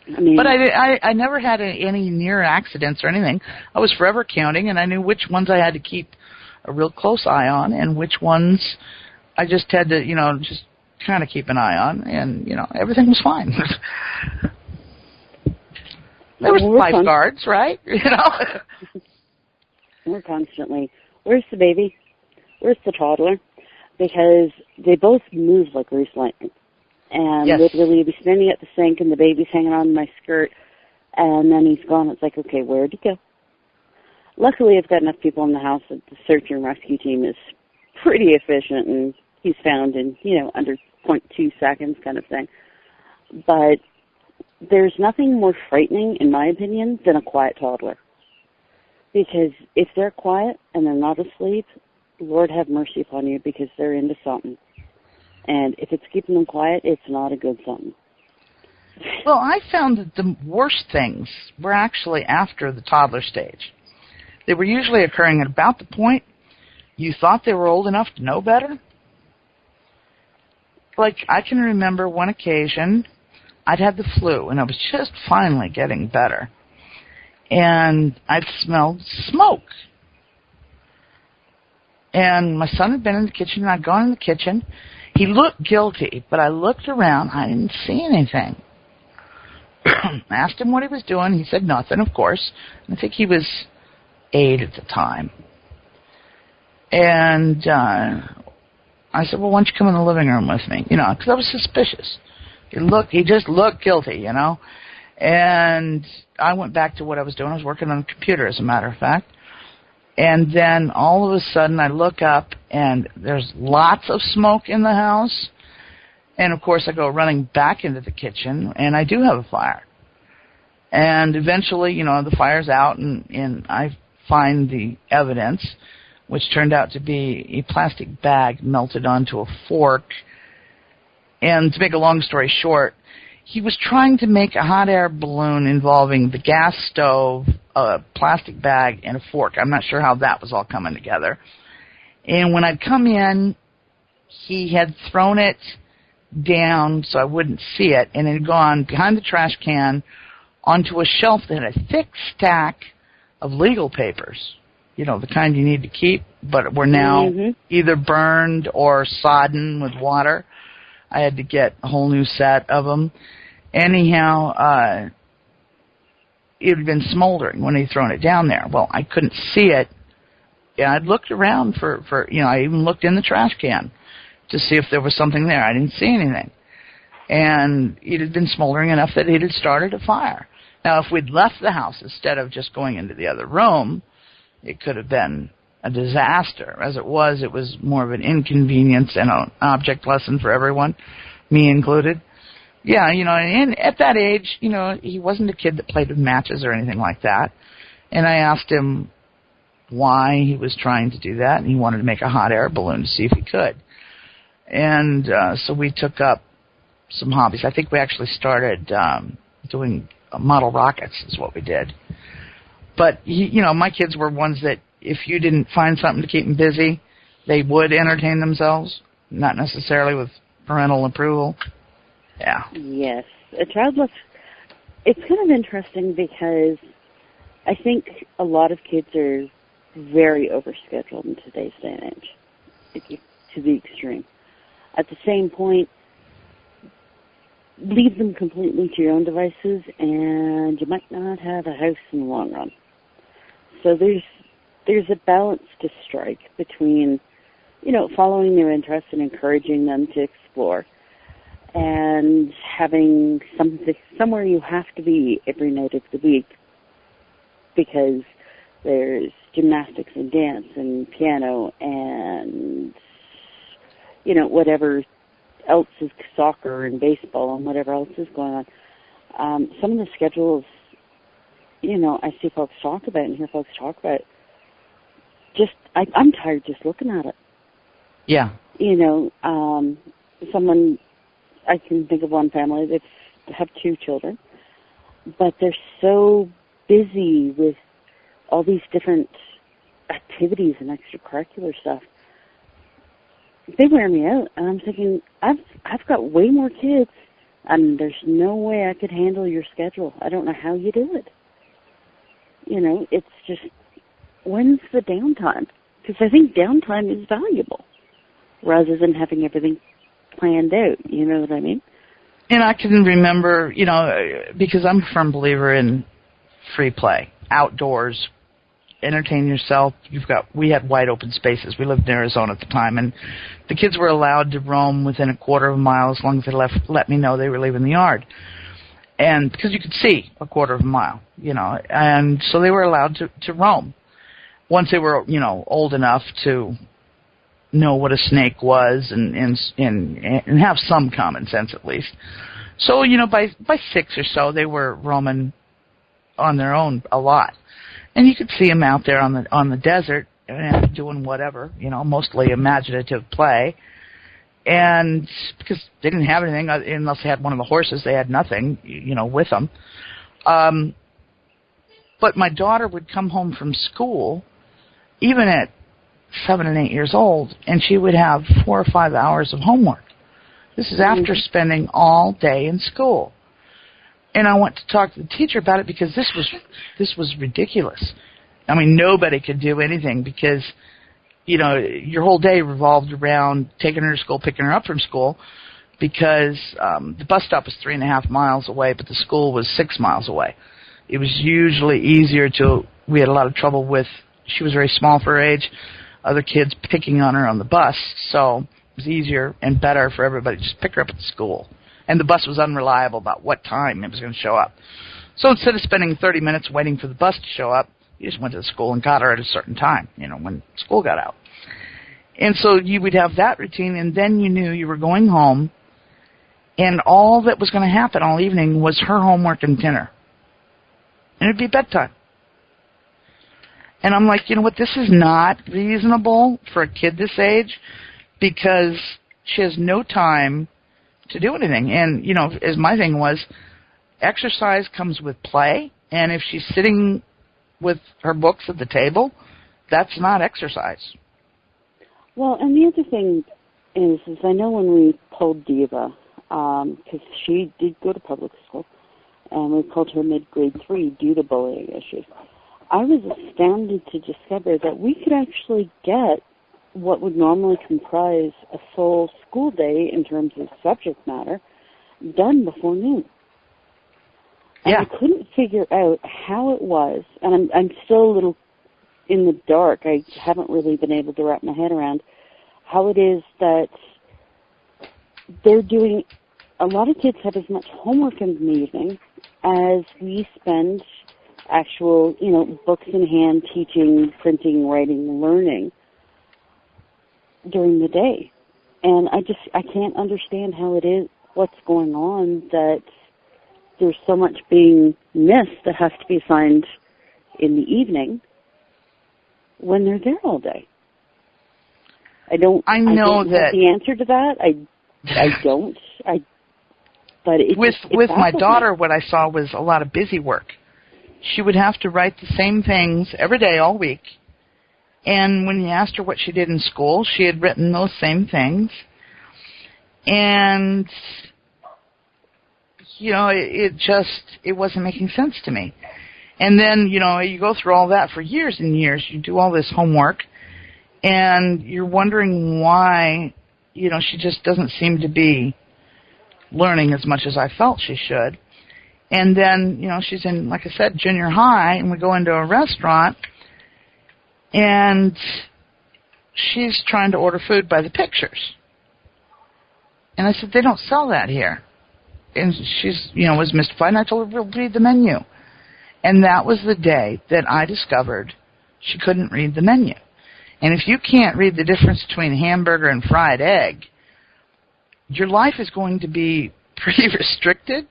S6: But I never had any near accidents or anything. I was forever counting, and I knew which ones I had to keep a real close eye on and which ones I just had to, just kind of keep an eye on, and, everything was fine. There was lifeguards, right?
S7: We're constantly, where's the baby? Where's the toddler? Because they both move like grease lightning. And
S6: yes.
S7: literally you'll be standing at the sink and the baby's hanging on my skirt, and then he's gone. It's like, okay, where'd he go? Luckily, I've got enough people in the house that the search and rescue team is pretty efficient, and he's found in, under 0.2 seconds kind of thing. But there's nothing more frightening, in my opinion, than a quiet toddler. Because if they're quiet and they're not asleep, Lord have mercy upon you, because they're into something. And if it's keeping them quiet, it's not a good something.
S6: Well, I found that the worst things were actually after the toddler stage. They were usually occurring at about the point you thought they were old enough to know better. Like, I can remember one occasion, I'd had the flu, and I was just finally getting better. And I'd smelled smoke. And my son had been in the kitchen, and I'd gone in the kitchen. He looked guilty, but I looked around. I didn't see anything. Asked him what he was doing. He said nothing, of course. I think he was 8 at the time. And I said, well, why don't you come in the living room with me? Because I was suspicious. He just looked guilty, And I went back to what I was doing. I was working on a computer, as a matter of fact. And then all of a sudden I look up, and there's lots of smoke in the house. And, of course, I go running back into the kitchen, and I do have a fire. And eventually, the fire's out, and I find the evidence, which turned out to be a plastic bag melted onto a fork. And to make a long story short, he was trying to make a hot air balloon involving the gas stove, a plastic bag, and a fork. I'm not sure how that was all coming together. And when I'd come in, he had thrown it down so I wouldn't see it, and it had gone behind the trash can onto a shelf that had a thick stack of legal papers, the kind you need to keep, but were now either burned or sodden with water. I had to get a whole new set of them. Anyhow, it had been smoldering when he'd thrown it down there. Well, I couldn't see it. Yeah, I'd looked around for I even looked in the trash can to see if there was something there. I didn't see anything. And it had been smoldering enough that it had started a fire. Now, if we'd left the house instead of just going into the other room, it could have been a disaster. As it was more of an inconvenience and an object lesson for everyone, me included. Yeah, and at that age, he wasn't a kid that played with matches or anything like that. And I asked him why he was trying to do that, and he wanted to make a hot air balloon to see if he could. And so we took up some hobbies. I think we actually started doing model rockets is what we did. But, my kids were ones that if you didn't find something to keep them busy, they would entertain themselves, not necessarily with parental approval. Yeah.
S7: Yes. A childless, it's kind of interesting because I think a lot of kids are very overscheduled in today's day and age, to the extreme. At the same point, leave them completely to your own devices, and you might not have a house in the long run. So there's a balance to strike between, following their interests and encouraging them to explore, and having somewhere you have to be every night of the week, because there's gymnastics and dance and piano and, whatever else is, soccer and baseball and whatever else is going on. Some of the schedules, I see folks talk about and hear folks talk about, I'm tired just looking at it.
S6: Yeah.
S7: Someone, I can think of one family that have 2 children, but they're so busy with all these different activities and extracurricular stuff. They wear me out, and I'm thinking, I've got way more kids, and there's no way I could handle your schedule. I don't know how you do it. It's just, when's the downtime? Because I think downtime is valuable, rather than having everything planned out. You know what I mean?
S6: And I can remember, because I'm a firm believer in free play, outdoors, entertain yourself. We had wide open spaces. We lived in Arizona at the time, and the kids were allowed to roam within a quarter of a mile as long as they let me know they were leaving the yard. And because you could see a quarter of a mile, and so they were allowed to roam. Once they were, old enough to know what a snake was and have some common sense at least. So, by 6 or so, they were roaming on their own a lot. And you could see them out there on the desert and doing whatever, mostly imaginative play. And because they didn't have anything, unless they had one of the horses, they had nothing, with them. But my daughter would come home from school, even at 7 and 8 years old, and she would have 4 or 5 hours of homework. This is after spending all day in school. And I went to talk to the teacher about it because this was ridiculous. I mean, nobody could do anything because, your whole day revolved around taking her to school, picking her up from school, because the bus stop was 3.5 miles away, but the school was 6 miles away. It was usually easier we had a lot of trouble with, she was very small for her age, other kids picking on her on the bus, so it was easier and better for everybody to just pick her up at the school. And the bus was unreliable about what time it was going to show up. So instead of spending 30 minutes waiting for the bus to show up, you just went to the school and got her at a certain time, when school got out. And so you would have that routine, and then you knew you were going home, and all that was going to happen all evening was her homework and dinner. And it would be bedtime. And I'm like, this is not reasonable for a kid this age, because she has no time to do anything. And, as my thing was, exercise comes with play, and if she's sitting with her books at the table, that's not exercise.
S7: Well, and the other thing is I know when we pulled Diva, because she did go to public school, and we pulled her mid-grade 3 due to bullying issues, I was astounded to discover that we could actually get what would normally comprise a full school day in terms of subject matter done before noon. And
S6: Yeah.
S7: I couldn't figure out how it was, and I'm still a little in the dark. I haven't really been able to wrap my head around how it is that they're doing, a lot of kids have as much homework in the evening as we spend actual, books in hand, teaching, printing, writing, learning during the day. And I can't understand how it is, what's going on, that there's so much being missed that has to be assigned in the evening when they're there all day. I don't
S6: know that
S7: have the answer to that. I don't. But
S6: with my daughter, what I saw was a lot of busy work. She would have to write the same things every day all week. And when you asked her what she did in school, she had written those same things. And, it wasn't making sense to me. And then, you go through all that for years and years. You do all this homework, and you're wondering why, she just doesn't seem to be learning as much as I felt she should. And then, you know, she's in, like I said, junior high, and we go into a restaurant, and she's trying to order food by the pictures. And I said, they don't sell that here. And she's, you know, was mystified, and I told her, read the menu. And that was the day that I discovered she couldn't read the menu. And if you can't read the difference between hamburger and fried egg, your life is going to be pretty restricted.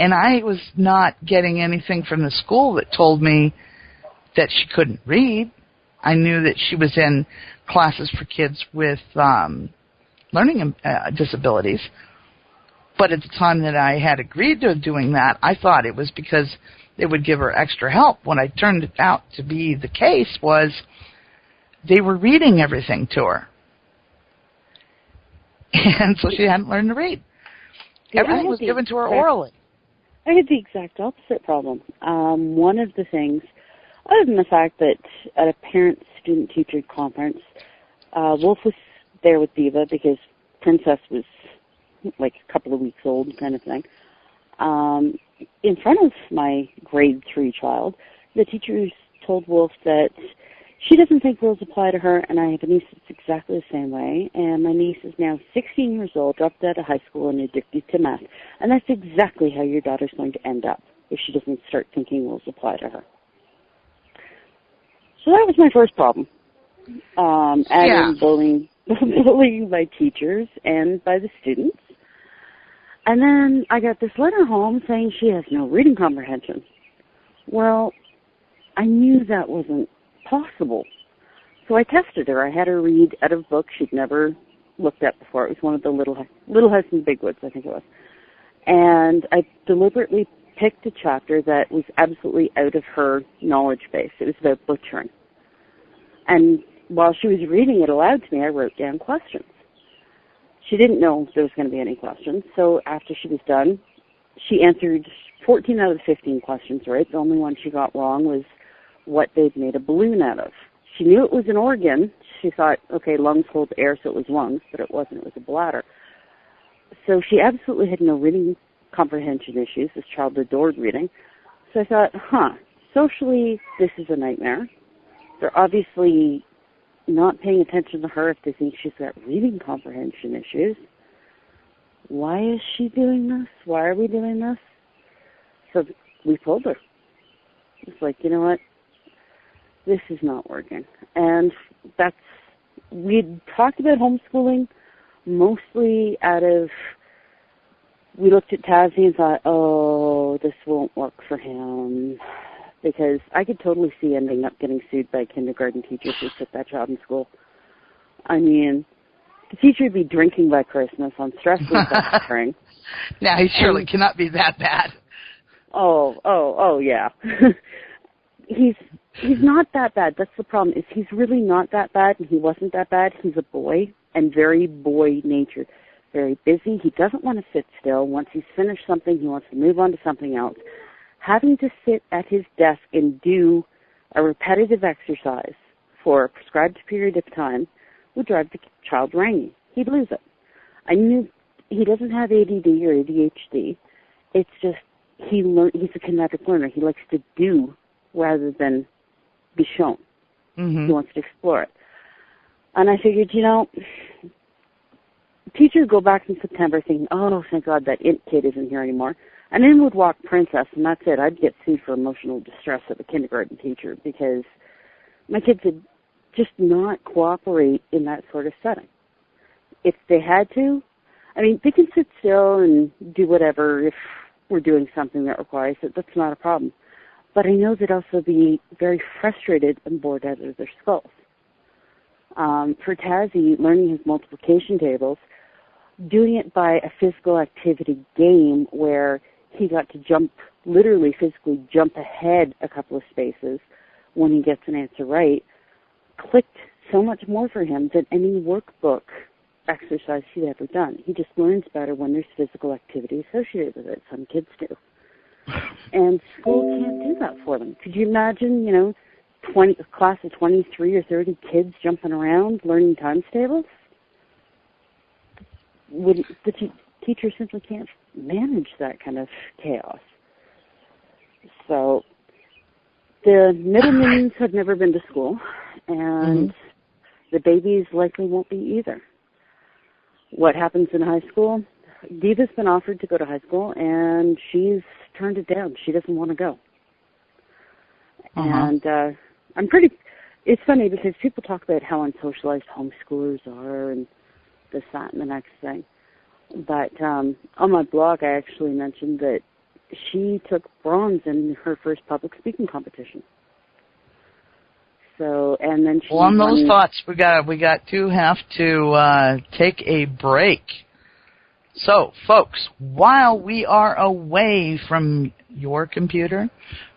S6: And I was not getting anything from the school that told me that she couldn't read. I knew that she was in classes for kids with learning disabilities. But at the time that I had agreed to doing that, I thought it was because it would give her extra help. What I turned it out to be the case was they were reading everything to her. And so she hadn't learned to read. Everything was given to her orally.
S7: I had the exact opposite problem. One of the things, other than the fact that at a parent-student-teacher conference, Wolf was there with Diva because Princess was like a couple of weeks old kind of thing. In front of my grade 3 child, the teachers told Wolf that she doesn't think rules apply to her, and I have a niece that's exactly the same way, and my niece is now 16 years old, dropped out of high school, and addicted to meth. And that's exactly how your daughter's going to end up if she doesn't start thinking rules apply to her. So that was my first problem. And bullying by teachers and by the students. And then I got this letter home saying she has no reading comprehension. Well, I knew that wasn't possible. So I tested her. I had her read out of books she'd never looked at before. It was one of the Little House in the Big Woods, I think it was. And I deliberately picked a chapter that was absolutely out of her knowledge base. It was about butchering. And while she was reading it aloud to me, I wrote down questions. She didn't know there was going to be any questions, so after she was done, she answered 14 out of the 15 questions right. The only one she got wrong was what they'd made a balloon out of. She knew it was an organ. She thought, okay, lungs hold air, so it was lungs, but it wasn't. It was a bladder. So she absolutely had no reading comprehension issues. This child adored reading. So I thought, socially, this is a nightmare. They're obviously not paying attention to her if they think she's got reading comprehension issues. Why is she doing this? Why are we doing this? So we told her. It's like, you know what? This is not working. And we'd talked about homeschooling mostly we looked at Tazzy and thought, oh, this won't work for him. Because I could totally see ending up getting sued by a kindergarten teacher who took that job in school. I mean, the teacher would be drinking by Christmas on stress suffering.
S6: Now, he surely cannot be that bad.
S7: Oh, yeah. He's not that bad. That's the problem, is he's really not that bad, and he wasn't that bad. He's a boy, and very boy-natured. Very busy. He doesn't want to sit still. Once he's finished something, he wants to move on to something else. Having to sit at his desk and do a repetitive exercise for a prescribed period of time would drive the child rangy. He'd lose it. I knew he doesn't have ADD or ADHD. It's just he's a kinetic learner. He likes to do rather than be shown. Mm-hmm. He wants to explore it. And I figured, teachers go back in September thinking, oh, thank God that int kid isn't here anymore. And in would walk Princess, and that's it. I'd get sued for emotional distress of a kindergarten teacher because my kids would just not cooperate in that sort of setting. If they had to, they can sit still and do whatever if we're doing something that requires it. That's not a problem. But I know they'd also be very frustrated and bored out of their skulls. For Tazzy, learning his multiplication tables, doing it by a physical activity game where he got to literally physically jump ahead a couple of spaces when he gets an answer right, clicked so much more for him than any workbook exercise he'd ever done. He just learns better when there's physical activity associated with it. Some kids do. And school can't do that for them. Could you imagine, a class of 23 or 30 kids jumping around learning times tables? The teachers simply can't manage that kind of chaos. So the middlemans have never been to school, and the babies likely won't be either. What happens in high school? Diva's been offered to go to high school, and she's turned it down. She doesn't want to go. And it's funny because people talk about how unsocialized homeschoolers are and this, that, and the next thing. But on my blog, I actually mentioned that she took bronze in her first public speaking competition. So, and then she
S6: on those thoughts, we have to take a break. So, folks, while we are away from your computer,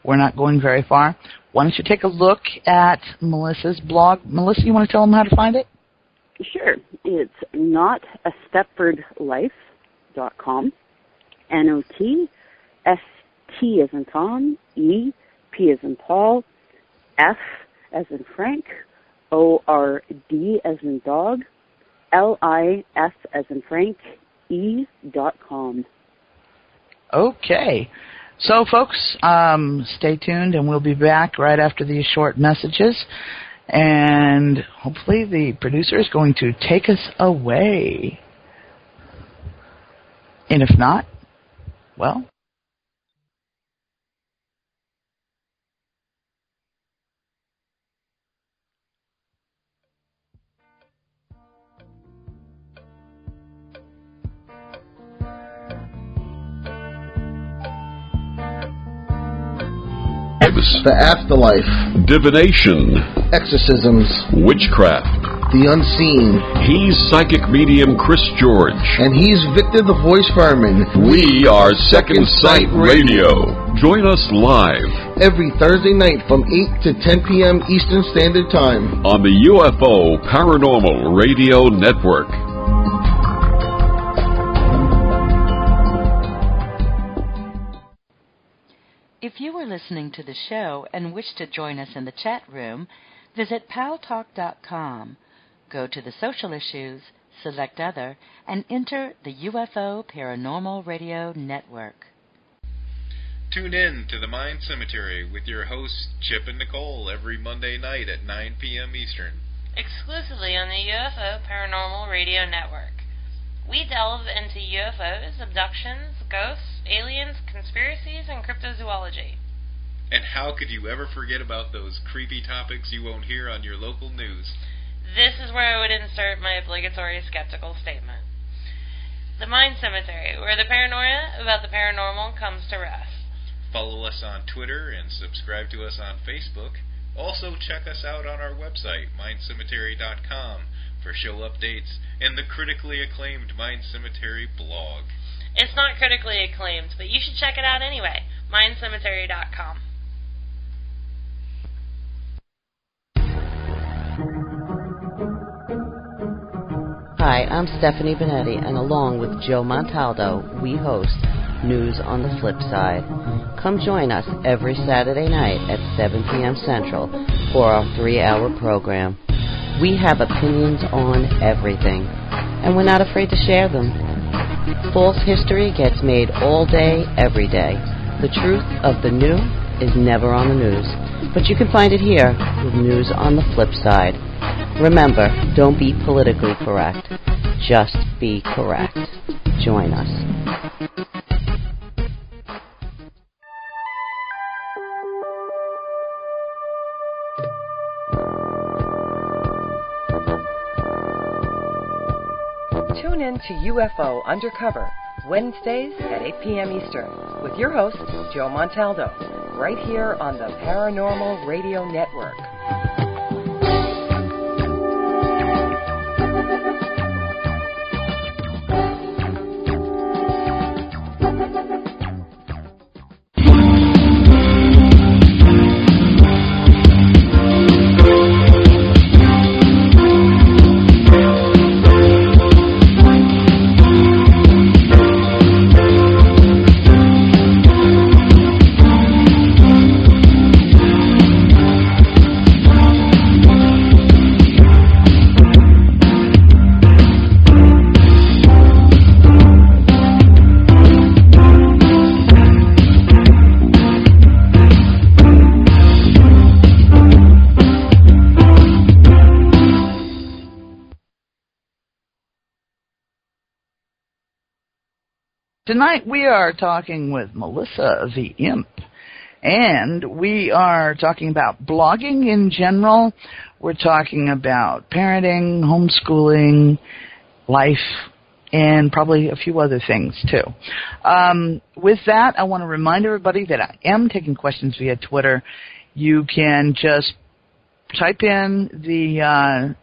S6: we're not going very far. Why don't you take a look at Melissa's blog? Melissa, you want to tell them how to find it?
S7: Sure. It's notastepfordlife.com. NOTST as in Tom, E, P as in Paul, F as in Frank, ORD as in dog, LIF as in Frank, E.com.
S6: Okay. So, folks, stay tuned, and we'll be back right after these short messages. And hopefully the producer is going to take us away. And if not, well...
S8: The afterlife,
S9: divination,
S8: exorcisms,
S9: witchcraft,
S8: the unseen.
S9: He's psychic medium Chris George.
S8: And he's Victor the Voice Furman.
S9: We are Second Sight Radio. Join us live
S8: every Thursday night from 8 to 10 p.m. Eastern Standard Time
S9: on the UFO Paranormal Radio Network.
S1: If you are listening to the show and wish to join us in the chat room, visit paltalk.com. Go to the social issues, select other, and enter the UFO Paranormal Radio Network.
S2: Tune in to the Mind Cemetery with your hosts Chip and Nicole every Monday night at 9 p.m. Eastern.
S3: Exclusively on the UFO Paranormal Radio Network. We delve into UFOs, abductions, ghosts, aliens, conspiracies, and cryptozoology.
S2: And how could you ever forget about those creepy topics you won't hear on your local news?
S3: This is where I would insert my obligatory skeptical statement. The Mind Cemetery, where the paranoia about the paranormal comes to rest.
S2: Follow us on Twitter and subscribe to us on Facebook. Also check us out on our website, mindcemetery.com, for show updates and the critically acclaimed Mind Cemetery blog.
S3: It's not critically acclaimed, but you should check it out anyway, mindcemetery.com.
S4: Hi, I'm Stephanie Benetti, and along with Joe Montaldo, we host News on the Flip Side. Come join us every Saturday night at 7 p.m. Central for our 3-hour program. We have opinions on everything, and we're not afraid to share them. False history gets made all day, every day. The truth of the new is never on the news, but you can find it here with News on the Flip Side. Remember, don't be politically correct. Just be correct. Join us.
S5: Tune in to UFO Undercover, Wednesdays at 8 p.m. Eastern, with your host, Joe Montaldo, right here on the Paranormal Radio Network.
S6: Tonight we are talking with Melissa the Imp, and we are talking about blogging in general. We're talking about parenting, homeschooling, life, and probably a few other things too. With that, I want to remind everybody that I am taking questions via Twitter. You can just type in the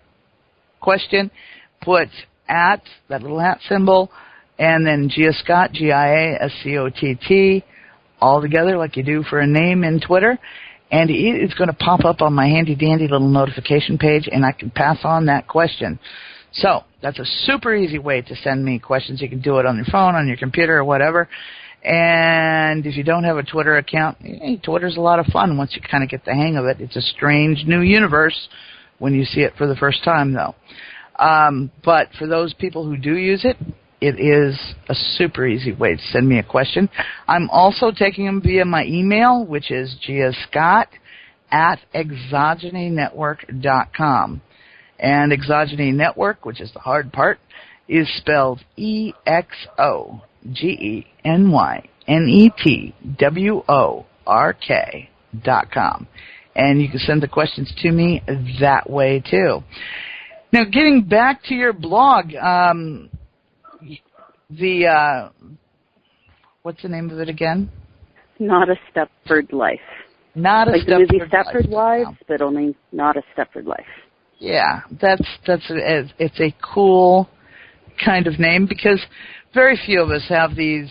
S6: question, put at, that little at symbol, and then Gia-Scott, Giascott, all together like you do for a name in Twitter. And it is going to pop up on my handy-dandy little notification page, and I can pass on that question. So that's a super easy way to send me questions. You can do it on your phone, on your computer, or whatever. And if you don't have a Twitter account, hey, Twitter's a lot of fun once you kind of get the hang of it. It's a strange new universe when you see it for the first time, though. But for those people who do use it, it is a super easy way to send me a question. I'm also taking them via my email, which is giascott@exogenynetwork.com. And Exogeny Network, which is the hard part, is spelled EXOGENYNETWORK.com. And you can send the questions to me that way, too. Now, getting back to your blog, what's the name of it again?
S7: Not a Stepford Life.
S6: Not a
S7: like
S6: Stepford
S7: the movie Stepford
S6: Life.
S7: Wives, but only not a Stepford Life.
S6: Yeah, it's a cool kind of name because very few of us have these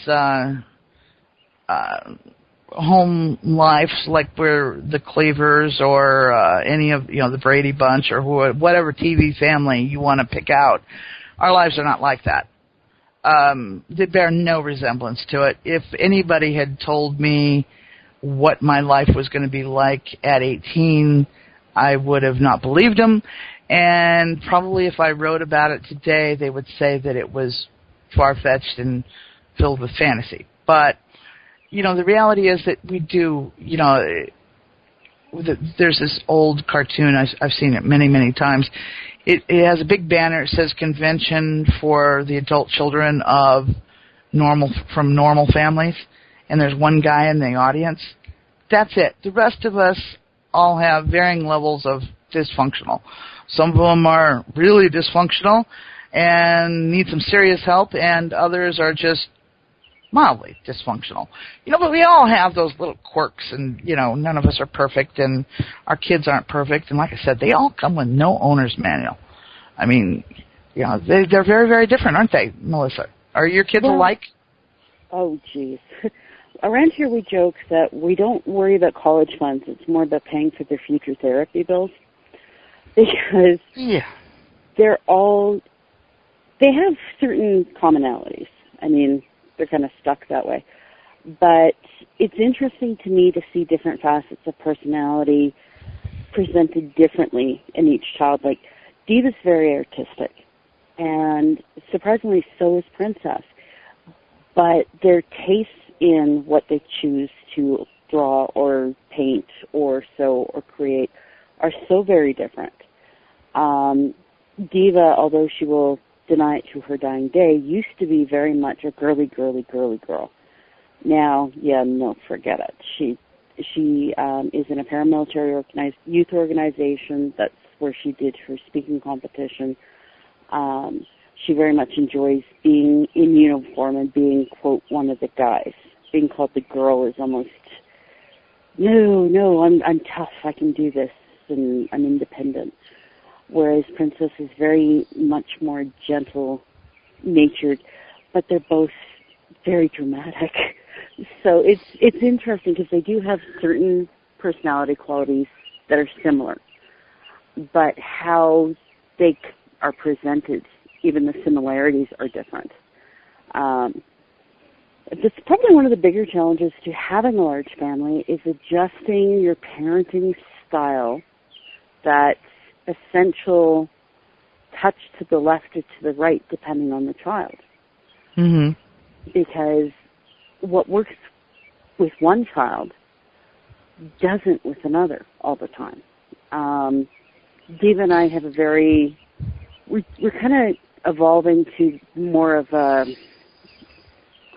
S6: home lives like we're the Cleavers or any of the Brady Bunch or whatever TV family you want to pick out. Our lives are not like that. They bear no resemblance to it. If anybody had told me what my life was going to be like at 18, I would have not believed them. And probably if I wrote about it today, they would say that it was far-fetched and filled with fantasy. But, the reality is that we do, there's this old cartoon, I've seen it many, many times. It has a big banner. It says convention for the adult children from normal families. And there's one guy in the audience. That's it. The rest of us all have varying levels of dysfunctional. Some of them are really dysfunctional and need some serious help, and others are just mildly dysfunctional. But we all have those little quirks, and, none of us are perfect, and our kids aren't perfect. And like I said, they all come with no owner's manual. I mean, they're very, very different, aren't they, Melissa? Are your kids alike?
S7: Oh, geez. Around here we joke that we don't worry about college funds. It's more about paying for their future therapy bills. Because they have certain commonalities. I mean, they're kind of stuck that way. But it's interesting to me to see different facets of personality presented differently in each child. Like, Diva's very artistic, and surprisingly so is Princess. But their tastes in what they choose to draw or paint or sew or create are so very different. Diva, although she will deny it to her dying day, used to be very much a girly girl. Now, forget it. She is in a paramilitary youth organization. That's where she did her speaking competition. She very much enjoys being in uniform and being, quote, one of the guys. Being called the girl is almost, no, I'm tough. I can do this, and I'm independent. Whereas Princess is very much more gentle-natured, but they're both very dramatic. So it's interesting because they do have certain personality qualities that are similar, but how they are presented, even the similarities are different. That's probably one of the bigger challenges to having a large family is adjusting your parenting style, that essential touch to the left or to the right, depending on the child.
S6: Mm-hmm.
S7: Because what works with one child doesn't with another all the time. Diva and I have we're kind of evolving to more of a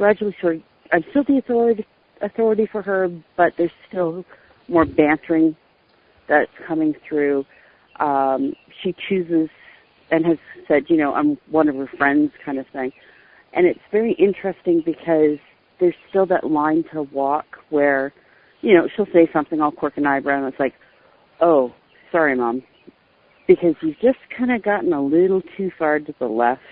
S7: gradually sort of, I'm still the authority for her, but there's still more bantering that's coming through. She chooses and has said, I'm one of her friends kind of thing. And it's very interesting because there's still that line to walk where, she'll say something, I'll quirk an eyebrow, and it's like, oh, sorry, Mom, because you've just kind of gotten a little too far to the left.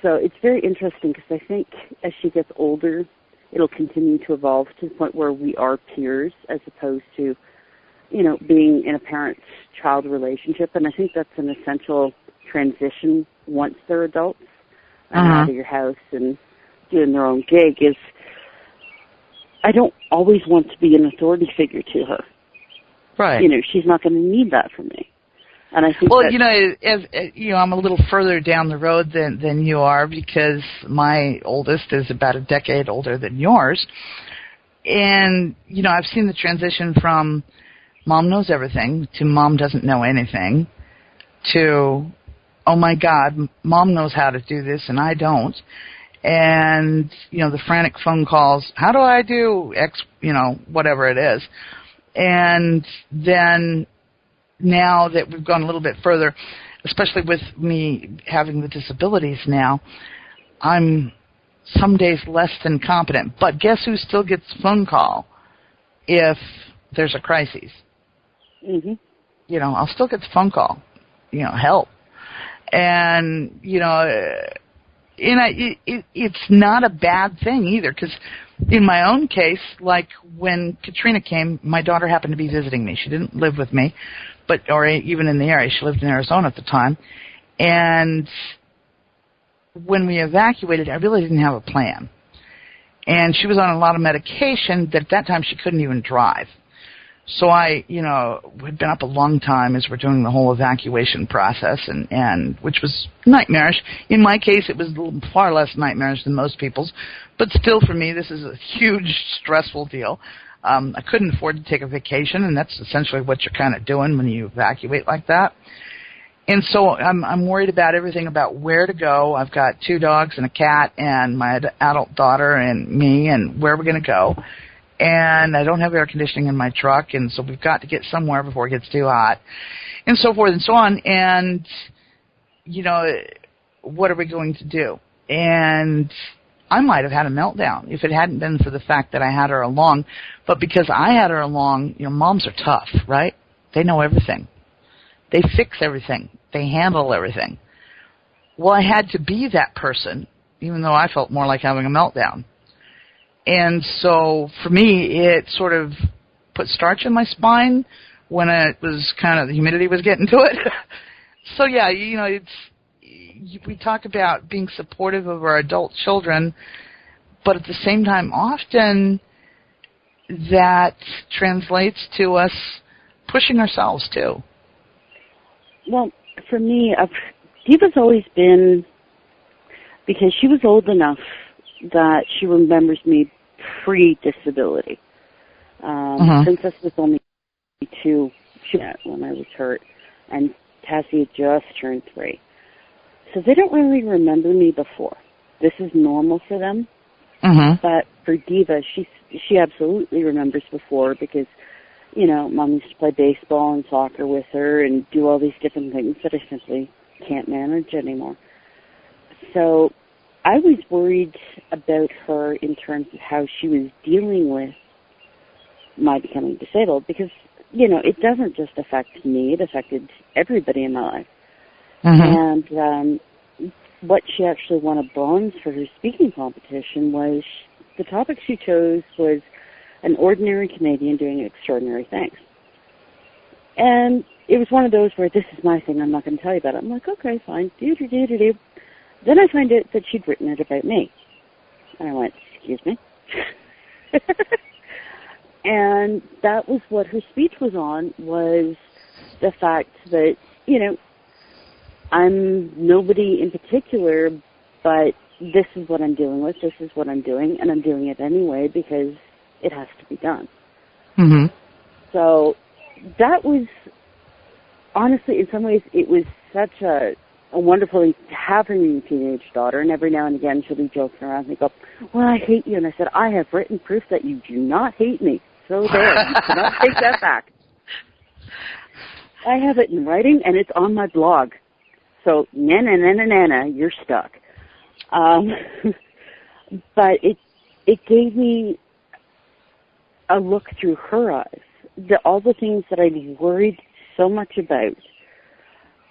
S7: So it's very interesting because I think as she gets older, it'll continue to evolve to the point where we are peers as opposed to, being in a parent-child relationship. And I think that's an essential transition once they're adults and out of your house and doing their own gig is I don't always want to be an authority figure to her.
S6: Right.
S7: She's not going to need that from me. And I think
S6: I'm a little further down the road than you are because my oldest is about a decade older than yours. And, I've seen the transition from Mom knows everything to Mom doesn't know anything to, oh, my God, Mom knows how to do this and I don't. And, the frantic phone calls, how do I do X, whatever it is. And then now that we've gone a little bit further, especially with me having the disabilities now, I'm some days less than competent. But guess who still gets a phone call if there's a crisis?
S7: Mm-hmm.
S6: I'll still get the phone call, help. And, it's not a bad thing either because in my own case, like when Katrina came, my daughter happened to be visiting me. She didn't live with me, or even in the area. She lived in Arizona at the time. And when we evacuated, I really didn't have a plan. And she was on a lot of medication that at that time she couldn't even drive. So I, had been up a long time as we're doing the whole evacuation process, and which was nightmarish. In my case, it was far less nightmarish than most people's, but still for me, this is a huge, stressful deal. I couldn't afford to take a vacation, and that's essentially what you're kind of doing when you evacuate like that. And so I'm worried about everything about where to go. I've got 2 dogs and a cat and my adult daughter and me, and where we're going to go. And I don't have air conditioning in my truck, and so we've got to get somewhere before it gets too hot, and so forth and so on. And, what are we going to do? And I might have had a meltdown if it hadn't been for the fact that I had her along. But because I had her along, moms are tough, right? They know everything. They fix everything. They handle everything. Well, I had to be that person, even though I felt more like having a meltdown. And so for me, it sort of put starch in my spine when it was kind of the humidity was getting to it. So yeah, we talk about being supportive of our adult children, but at the same time, often that translates to us pushing ourselves too.
S7: Well, for me, Diva's always been, because she was old enough that she remembers me pre-disability. Princess was only 2 when I was hurt, and Tassie had just turned 3. So they don't really remember me before. This is normal for them. But for Diva, she absolutely remembers before because, Mom used to play baseball and soccer with her and do all these different things that I simply can't manage anymore. So I was worried about her in terms of how she was dealing with my becoming disabled because, it doesn't just affect me. It affected everybody in my life. And what she actually won a bronze for her speaking competition was the topic she chose was an ordinary Canadian doing extraordinary things. And it was one of those where this is my thing, I'm not going to tell you about it. I'm like, okay, fine, do. Then I find out that she'd written it about me. And I went, excuse me? And that was what her speech was on, was the fact that, I'm nobody in particular, but this is what I'm dealing with, this is what I'm doing, and I'm doing it anyway because it has to be done. So that was, honestly, in some ways, it was such a a wonderfully happening teenage daughter, and every now and again she'll be joking around and go, well, I hate you. And I said, I have written proof that you do not hate me. So there, you cannot take that back. I have it in writing, and it's on my blog. So, na-na-na-na-na-na, you're stuck. But it gave me a look through her eyes. All the things that I worried so much about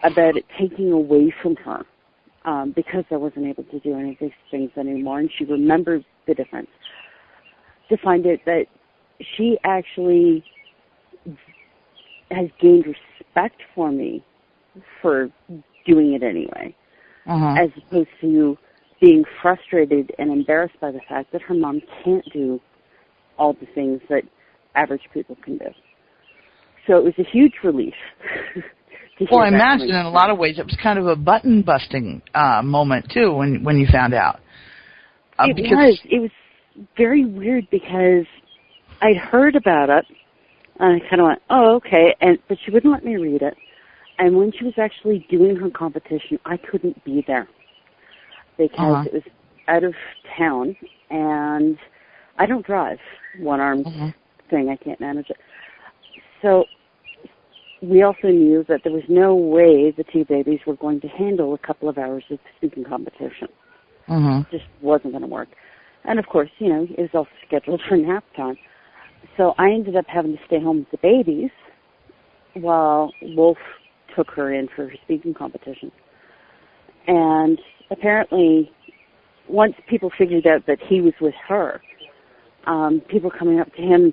S7: it taking away from her, because I wasn't able to do any of these things anymore, and she remembered the difference. To find out that she actually has gained respect for me for doing it anyway, as opposed to being frustrated and embarrassed by the fact that her mom can't do all the things that average people can do. So it was a huge relief.
S6: Well, I imagine in a lot of ways it was kind of a button-busting moment, too, when you found out.
S7: It was very weird because I'd heard about it, and I kind of went, oh, okay, but she wouldn't let me read it. And when she was actually doing her competition, I couldn't be there because it was out of town, and I don't drive, one-armed thing. I can't manage it. So we also knew that there was no way the two babies were going to handle a couple of hours of speaking competition. It just wasn't going to work. And, of course, it was all scheduled for nap time. So I ended up having to stay home with the babies while Wolf took her in for her speaking competition. And apparently, once people figured out that he was with her, people coming up to him,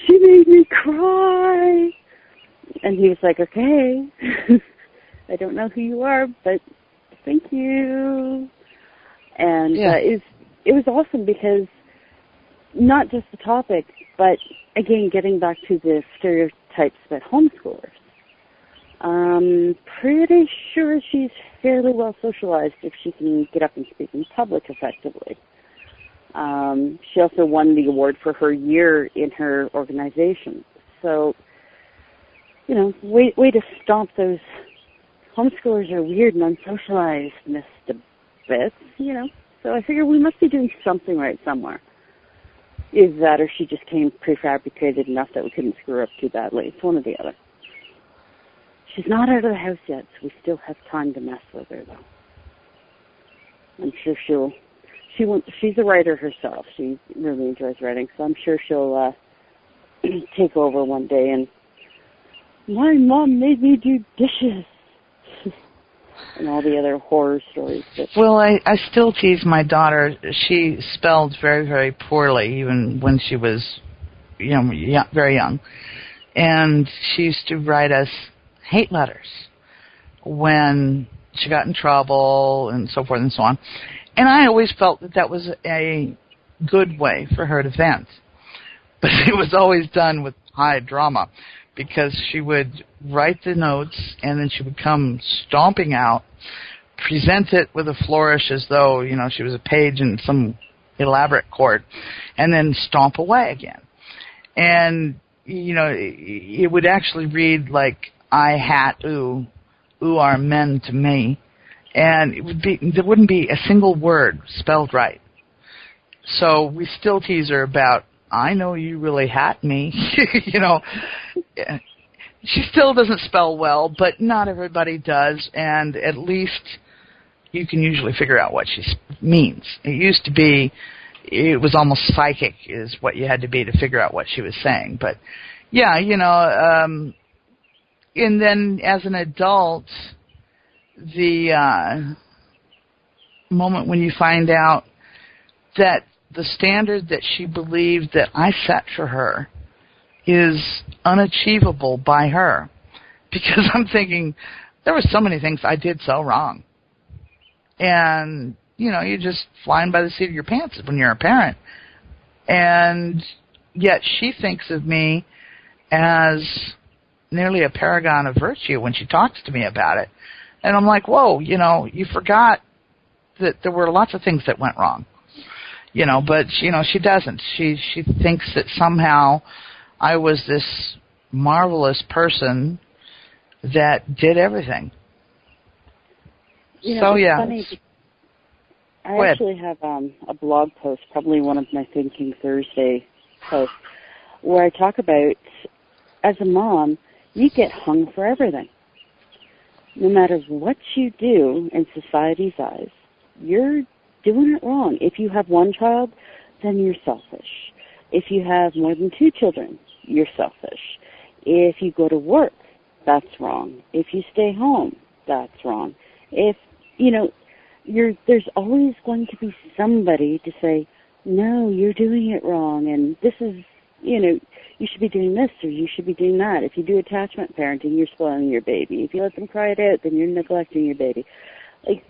S7: she made me cry. And he was like, okay, I don't know who you are, but thank you. And it was awesome because not just the topic, but, again, getting back to the stereotypes about homeschoolers. Pretty sure she's fairly well socialized if she can get up and speak in public effectively. She also won the award for her year in her organization. So, way to stomp those homeschoolers are weird and unsocialized myths to bits, So I figure we must be doing something right somewhere. Is that or she just came prefabricated enough that we couldn't screw her up too badly? It's one or the other. She's not out of the house yet, so we still have time to mess with her, though. I'm sure she's a writer herself. She really enjoys writing, so I'm sure she'll take over one day and, my mom made me do dishes. And all the other horror stories.
S6: Well, I still tease my daughter. She spelled very, very poorly, even when she was, very young. And she used to write us hate letters when she got in trouble and so forth and so on. And I always felt that was a good way for her to vent. But it was always done with high drama, because she would write the notes and then she would come stomping out, present it with a flourish as though, she was a page in some elaborate court, and then stomp away again. And, it would actually read like, I hat, ooh are men to me. And there wouldn't be a single word spelled right. So we still tease her about, I know you really hat me, She still doesn't spell well, but not everybody does, and at least you can usually figure out what she means. It used to be, it was almost psychic is what you had to be to figure out what she was saying. But, yeah, and then as an adult, the moment when you find out that the standard that she believed that I set for her is unachievable by her, because I'm thinking there were so many things I did so wrong. And, you're just flying by the seat of your pants when you're a parent. And yet she thinks of me as nearly a paragon of virtue when she talks to me about it. And I'm like, whoa, you forgot that there were lots of things that went wrong. But, she doesn't. She thinks that somehow I was this marvelous person that did everything.
S7: It's funny. I actually have a blog post, probably one of my Thinking Thursday posts, where I talk about, as a mom, you get hung for everything. No matter what you do in society's eyes, you're doing it wrong. If you have one child, then you're selfish. If you have more than 2 children, you're selfish. If you go to work, that's wrong. If you stay home, that's wrong. If, there's always going to be somebody to say, no, you're doing it wrong, and this is, you should be doing this or you should be doing that. If you do attachment parenting, you're spoiling your baby. If you let them cry it out, then you're neglecting your baby. Like,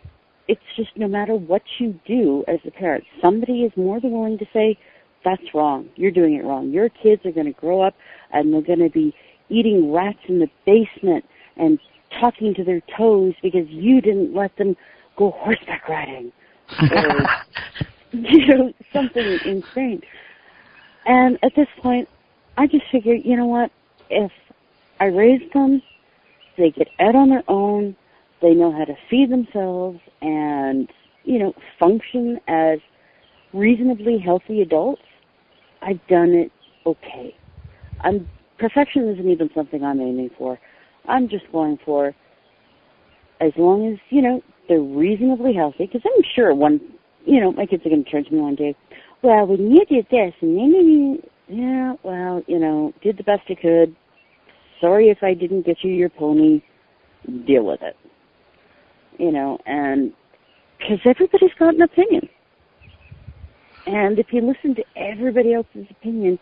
S7: it's just no matter what you do as a parent, somebody is more than willing to say, that's wrong. You're doing it wrong. Your kids are going to grow up and they're going to be eating rats in the basement and talking to their toes because you didn't let them go horseback riding. Or, something insane. And at this point, I just figured, you know what? If I raise them, they get out on their own, they know how to feed themselves and, function as reasonably healthy adults, I've done it okay. Perfection isn't even something I'm aiming for. I'm just going for, as long as, they're reasonably healthy, because I'm sure my kids are going to turn to me one day, well, when you did this, and then did the best I could. Sorry if I didn't get you your pony. Deal with it. And because everybody's got an opinion. And if you listen to everybody else's opinion,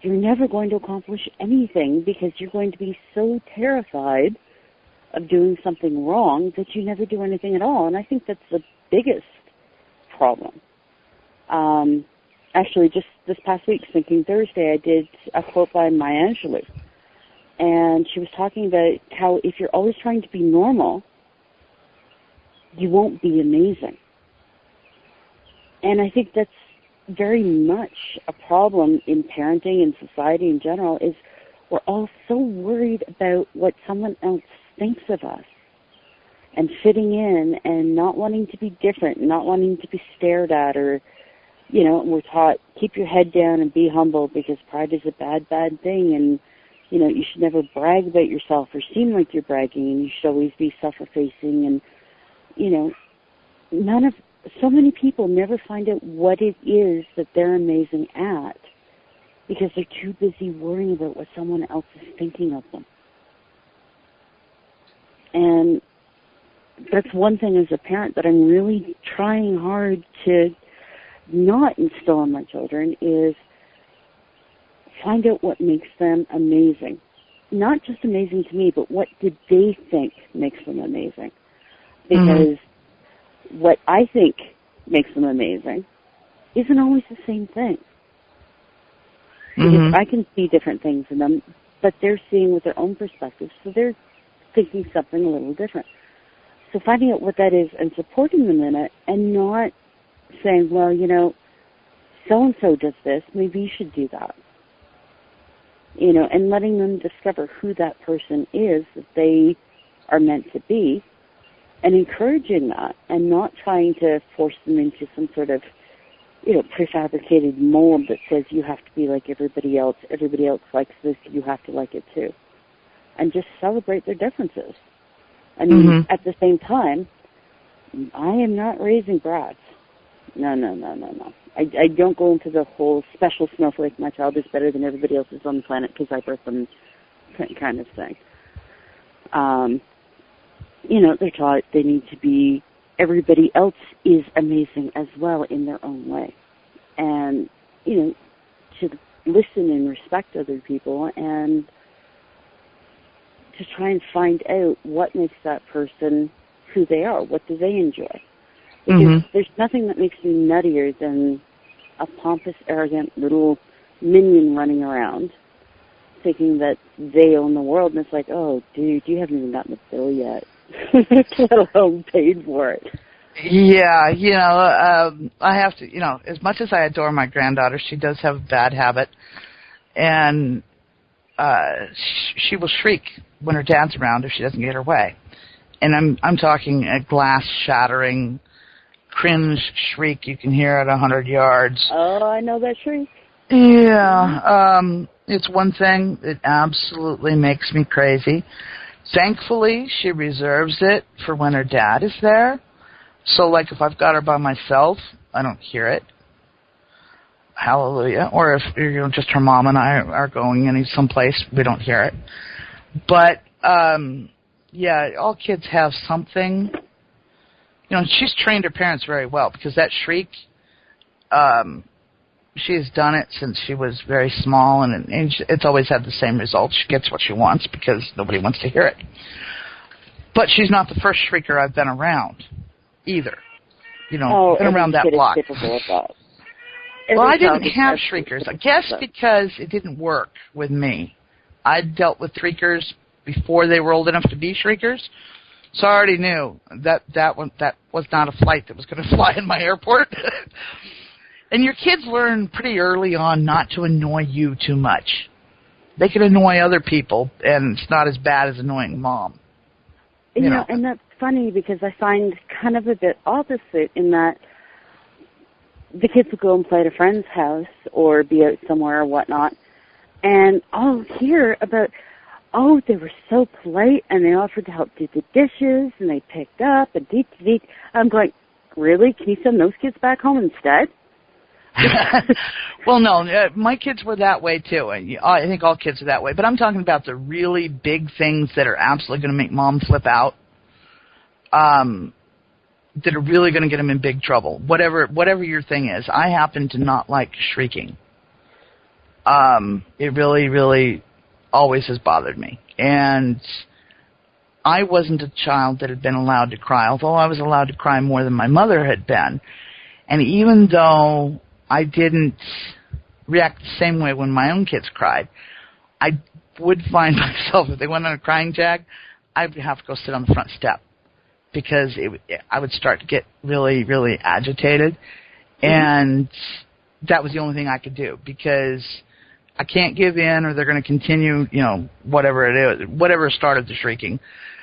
S7: you're never going to accomplish anything because you're going to be so terrified of doing something wrong that you never do anything at all. And I think that's the biggest problem. Actually, just this past week, Thinking Thursday, I did a quote by Maya Angelou. And she was talking about how if you're always trying to be normal, you won't be amazing. And I think that's very much a problem in parenting and society in general, is we're all so worried about what someone else thinks of us and fitting in and not wanting to be different, not wanting to be stared at, or, we're taught, keep your head down and be humble because pride is a bad, bad thing, and, you should never brag about yourself or seem like you're bragging, and you should always be self-effacing, and, so many people never find out what it is that they're amazing at because they're too busy worrying about what someone else is thinking of them. And that's one thing as a parent that I'm really trying hard to not instill in my children, is find out what makes them amazing. Not just amazing to me, but what did they think makes them amazing. Because what I think makes them amazing isn't always the same thing. Because I can see different things in them, but they're seeing with their own perspective, so they're thinking something a little different. So finding out what that is and supporting them in it, and not saying, well, so-and-so does this, maybe you should do that. And letting them discover who that person is that they are meant to be, and encouraging that, and not trying to force them into some sort of, prefabricated mold that says you have to be like everybody else likes this, you have to like it too. And just celebrate their differences. I mean, at the same time, I am not raising brats. No. I don't go into the whole special snowflake, my child is better than everybody else on the planet because I birthed them kind of thing. They're taught they need to be, everybody else is amazing as well in their own way. And, to listen and respect other people and to try and find out what makes that person who they are. What do they enjoy? Because there's nothing that makes me nuttier than a pompous, arrogant little minion running around thinking that they own the world. And it's like, oh, dude, you haven't even gotten the bill yet. Let alone paid for it.
S6: Yeah, I have to, as much as I adore my granddaughter, she does have a bad habit. And she will shriek when her dad's around if she doesn't get her way. And I'm talking a glass-shattering, cringe shriek you can hear at 100 yards.
S7: Oh, I know that shriek.
S6: Yeah. It's one thing that absolutely makes me crazy. Thankfully, she reserves it for when her dad is there. So, like, if I've got her by myself, I don't hear it. Hallelujah. Or if, just her mom and I are going someplace, we don't hear it. But, yeah, all kids have something. She's trained her parents very well, because that shriek, she has done it since she was very small, and it's always had the same result. She gets what she wants because nobody wants to hear it. But she's not the first shrieker I've been around, either. Been around that block. Well, I didn't have shriekers. I guess because it didn't work with me. I dealt with shriekers before they were old enough to be shriekers, so I already knew that was not a flight that was going to fly in my airport. And your kids learn pretty early on not to annoy you too much. They can annoy other people, and it's not as bad as annoying mom.
S7: And that's funny because I find kind of a bit opposite in that the kids will go and play at a friend's house or be out somewhere or whatnot, and I'll hear about, they were so polite and they offered to help do the dishes and they picked up and deep. I'm going, really? Can you send those kids back home instead?
S6: Well, no, my kids were that way too. I think all kids are that way. But I'm talking about the really big things that are absolutely going to make mom flip out, that are really going to get them in big trouble. Whatever your thing is. I happen to not like shrieking. It really, really always has bothered me. And I wasn't a child that had been allowed to cry, although I was allowed to cry more than my mother had been. And even though I didn't react the same way when my own kids cried, I would find myself, if they went on a crying jag, I would have to go sit on the front step because I would start to get really, really agitated. And that was the only thing I could do because I can't give in or they're going to continue, whatever it is, whatever started the shrieking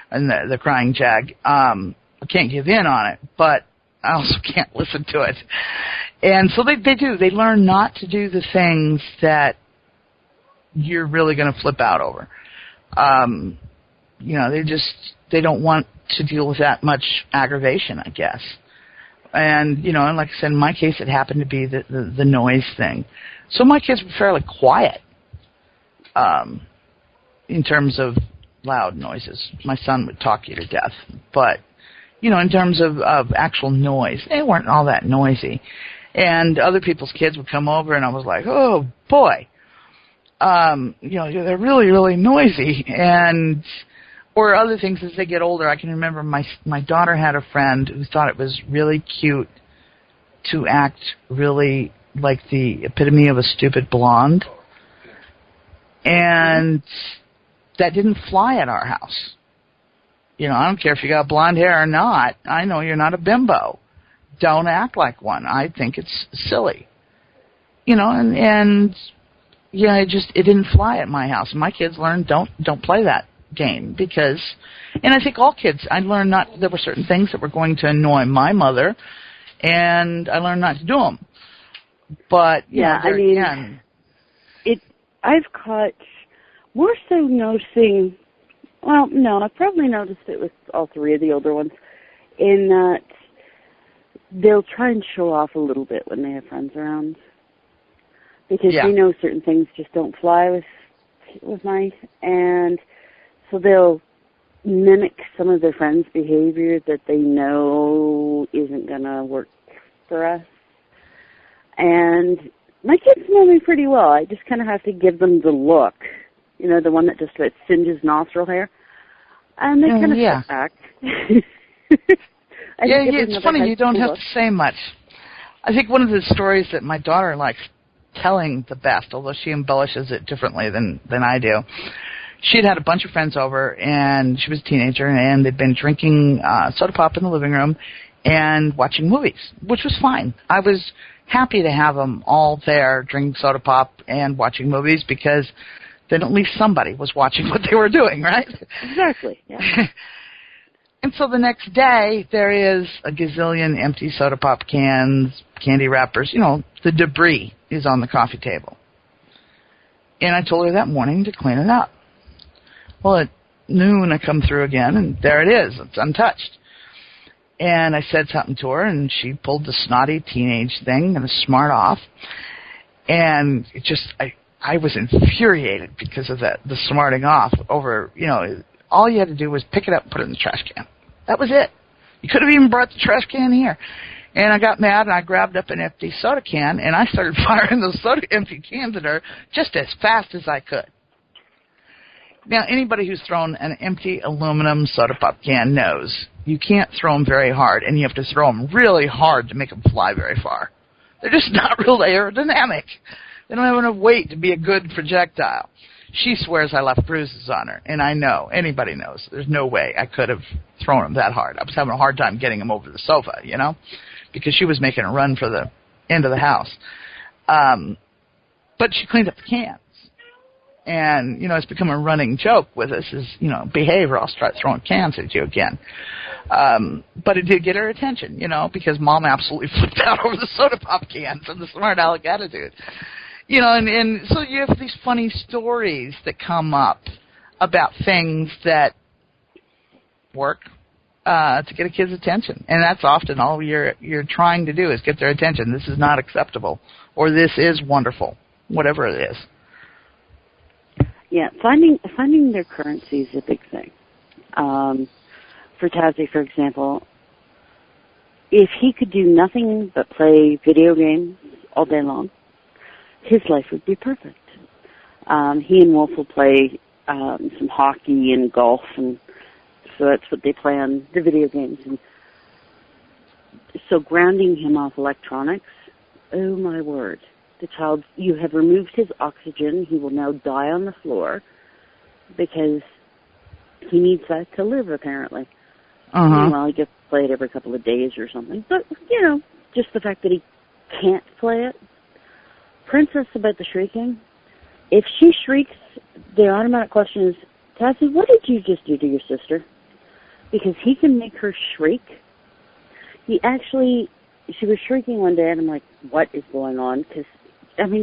S6: and the crying jag. I can't give in on it, but I also can't listen to it. And so they do. They learn not to do the things that you're really going to flip out over. They don't want to deal with that much aggravation, I guess. And, and like I said, in my case, it happened to be the noise thing. So my kids were fairly quiet in terms of loud noises. My son would talk you to death. But, in terms of actual noise, they weren't all that noisy. And other people's kids would come over, and I was like, oh, boy. They're really, really noisy. Or other things as they get older. I can remember my daughter had a friend who thought it was really cute to act really like the epitome of a stupid blonde. And that didn't fly at our house. I don't care if you got blonde hair or not. I know you're not a bimbo. Don't act like one. I think it's silly. It didn't fly at my house. My kids learned don't play that game because, and I think all kids, I learned there were certain things that were going to annoy my mother, and I learned not to do them. But
S7: I've caught more so noticing. Well, no, I've probably noticed it with all three of the older ones, in that they'll try and show off a little bit when they have friends around, because they know certain things just don't fly with mine, and so they'll mimic some of their friends' behavior that they know isn't going to work for us. And my kids know me pretty well. I just kind of have to give them the look. The one that just singes nostril hair. And they kind of step back.
S6: It's funny, you don't have to say much. I think one of the stories that my daughter likes telling the best, although she embellishes it differently than I do, she'd had a bunch of friends over, and she was a teenager, and they'd been drinking soda pop in the living room and watching movies, which was fine. I was happy to have them all there drinking soda pop and watching movies because then at least somebody was watching what they were doing, right?
S7: Exactly, yeah.
S6: And so the next day, there is a gazillion empty soda pop cans, candy wrappers, the debris is on the coffee table. And I told her that morning to clean it up. Well, at noon, I come through again, and there it is. It's untouched. And I said something to her, and she pulled the snotty teenage thing and a smart off. And it just, I was infuriated because of the smarting off over, all you had to do was pick it up and put it in the trash can. That was it. You could have even brought the trash can here. And I got mad, and I grabbed up an empty soda can, and I started firing those empty cans at her just as fast as I could. Now, anybody who's thrown an empty aluminum soda pop can knows you can't throw them very hard, and you have to throw them really hard to make them fly very far. They're just not real aerodynamic. They don't have enough weight to be a good projectile. She swears I left bruises on her, and I know, anybody knows, there's no way I could have thrown them that hard. I was having a hard time getting them over the sofa, because she was making a run for the end of the house. But she cleaned up the cans. And, it's become a running joke with us is, behave or I'll start throwing cans at you again. But it did get her attention, because Mom absolutely flipped out over the soda pop cans and the smart aleck attitude. And so you have these funny stories that come up about things that work to get a kid's attention. And that's often all you're trying to do is get their attention. This is not acceptable, or this is wonderful, whatever it is.
S7: Yeah, finding their currency is a big thing. For Tazzy, for example, if he could do nothing but play video games all day long, his life would be perfect. He and Wolf will play some hockey and golf, and so that's what they play on the video games. And so grounding him off electronics, oh my word. The child, you have removed his oxygen. He will now die on the floor because he needs that to live, apparently. Well, he gets to play it every couple of days or something. But, just the fact that he can't play it. Princess, about the shrieking. If she shrieks, the automatic question is, Tazzy, what did you just do to your sister? Because he can make her shriek. She was shrieking one day, and I'm like, what is going on? Because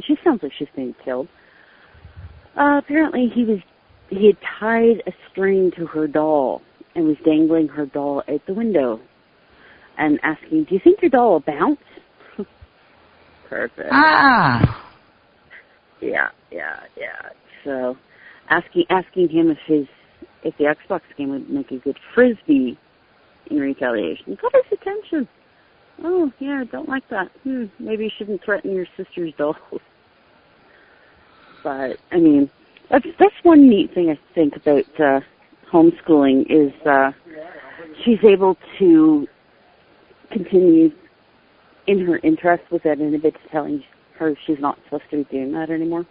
S7: she sounds like she's being killed. Apparently, he had tied a string to her doll and was dangling her doll out the window and asking, do you think your doll will bounce? Perfect. Yeah. So, asking him if the Xbox game would make a good frisbee in retaliation. Got his attention. Oh, yeah, I don't like that. Maybe you shouldn't threaten your sister's dolls. But, that's one neat thing I think about homeschooling is she's able to continue in her interest without anybody telling her she's not supposed to be doing that anymore.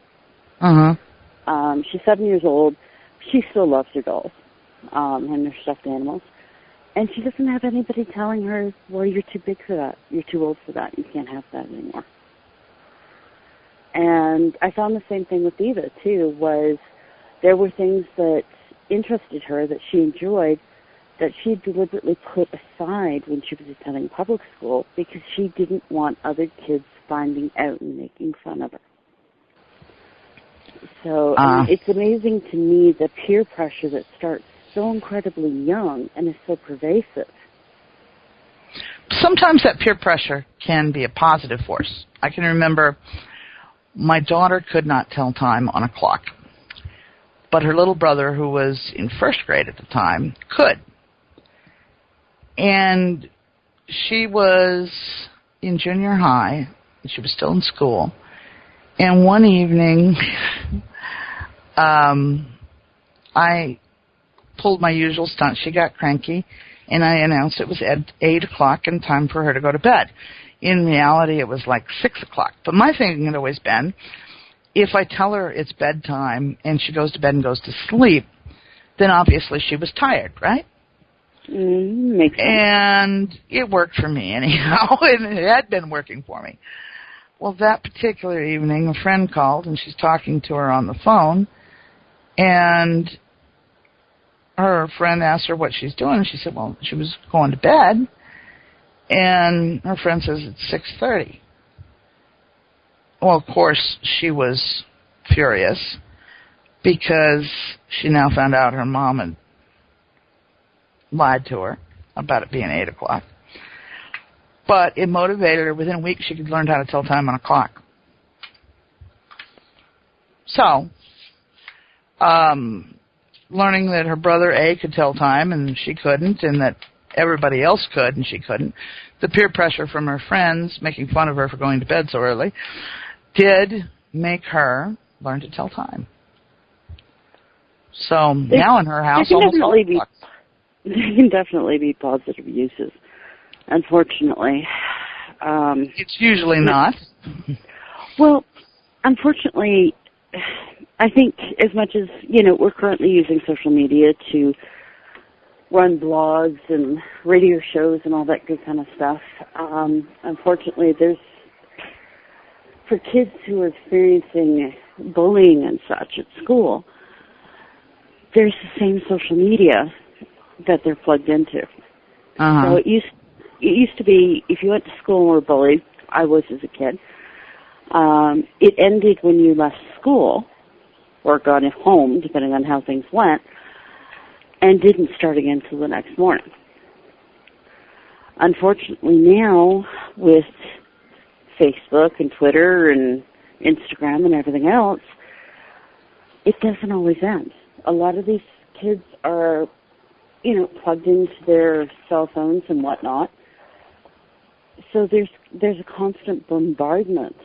S7: She's 7 years old. She still loves her dolls and her stuffed animals. And she doesn't have anybody telling her, well, you're too big for that. You're too old for that. You can't have that anymore. And I found the same thing with Eva, too, was there were things that interested her, that she enjoyed, that she deliberately put aside when she was attending public school because she didn't want other kids finding out and making fun of her. So it's amazing to me the peer pressure that starts so incredibly young and is so pervasive.
S6: Sometimes that peer pressure can be a positive force. I can remember my daughter could not tell time on a clock, but her little brother, who was in first grade at the time, could. And she was in junior high, and she was still in school. And one evening, I pulled my usual stunt. She got cranky, and I announced it was at 8 o'clock and time for her to go to bed. In reality, it was like 6 o'clock. But my thinking had always been, if I tell her it's bedtime and she goes to bed and goes to sleep, then obviously she was tired, right?
S7: Makes sense.
S6: And it worked for me anyhow, and it had been working for me. Well, that particular evening, a friend called, and she's talking to her on the phone, and her friend asked her what she's doing, and she said, well, she was going to bed. And her friend says it's 6:30. Well, of course, she was furious because she now found out her mom had lied to her about it being 8 o'clock. But it motivated her. Within a week, she could learn how to tell time on a clock. So, learning that her brother A could tell time and she couldn't, and that everybody else could and she couldn't, the peer pressure from her friends making fun of her for going to bed so early did make her learn to tell time. So now in her house, almost all clocks.
S7: There can definitely be positive uses. Unfortunately,
S6: it's usually not.
S7: Well, unfortunately, I think as much as, we're currently using social media to run blogs and radio shows and all that good kind of stuff, unfortunately, for kids who are experiencing bullying and such at school, there's the same social media that they're plugged into.
S6: Uh-huh.
S7: So it used to be, if you went to school and were bullied, I was as a kid, it ended when you left school or got home, depending on how things went, and didn't start again until the next morning. Unfortunately now, with Facebook and Twitter and Instagram and everything else, it doesn't always end. A lot of these kids are, plugged into their cell phones and whatnot. So there's a constant bombardment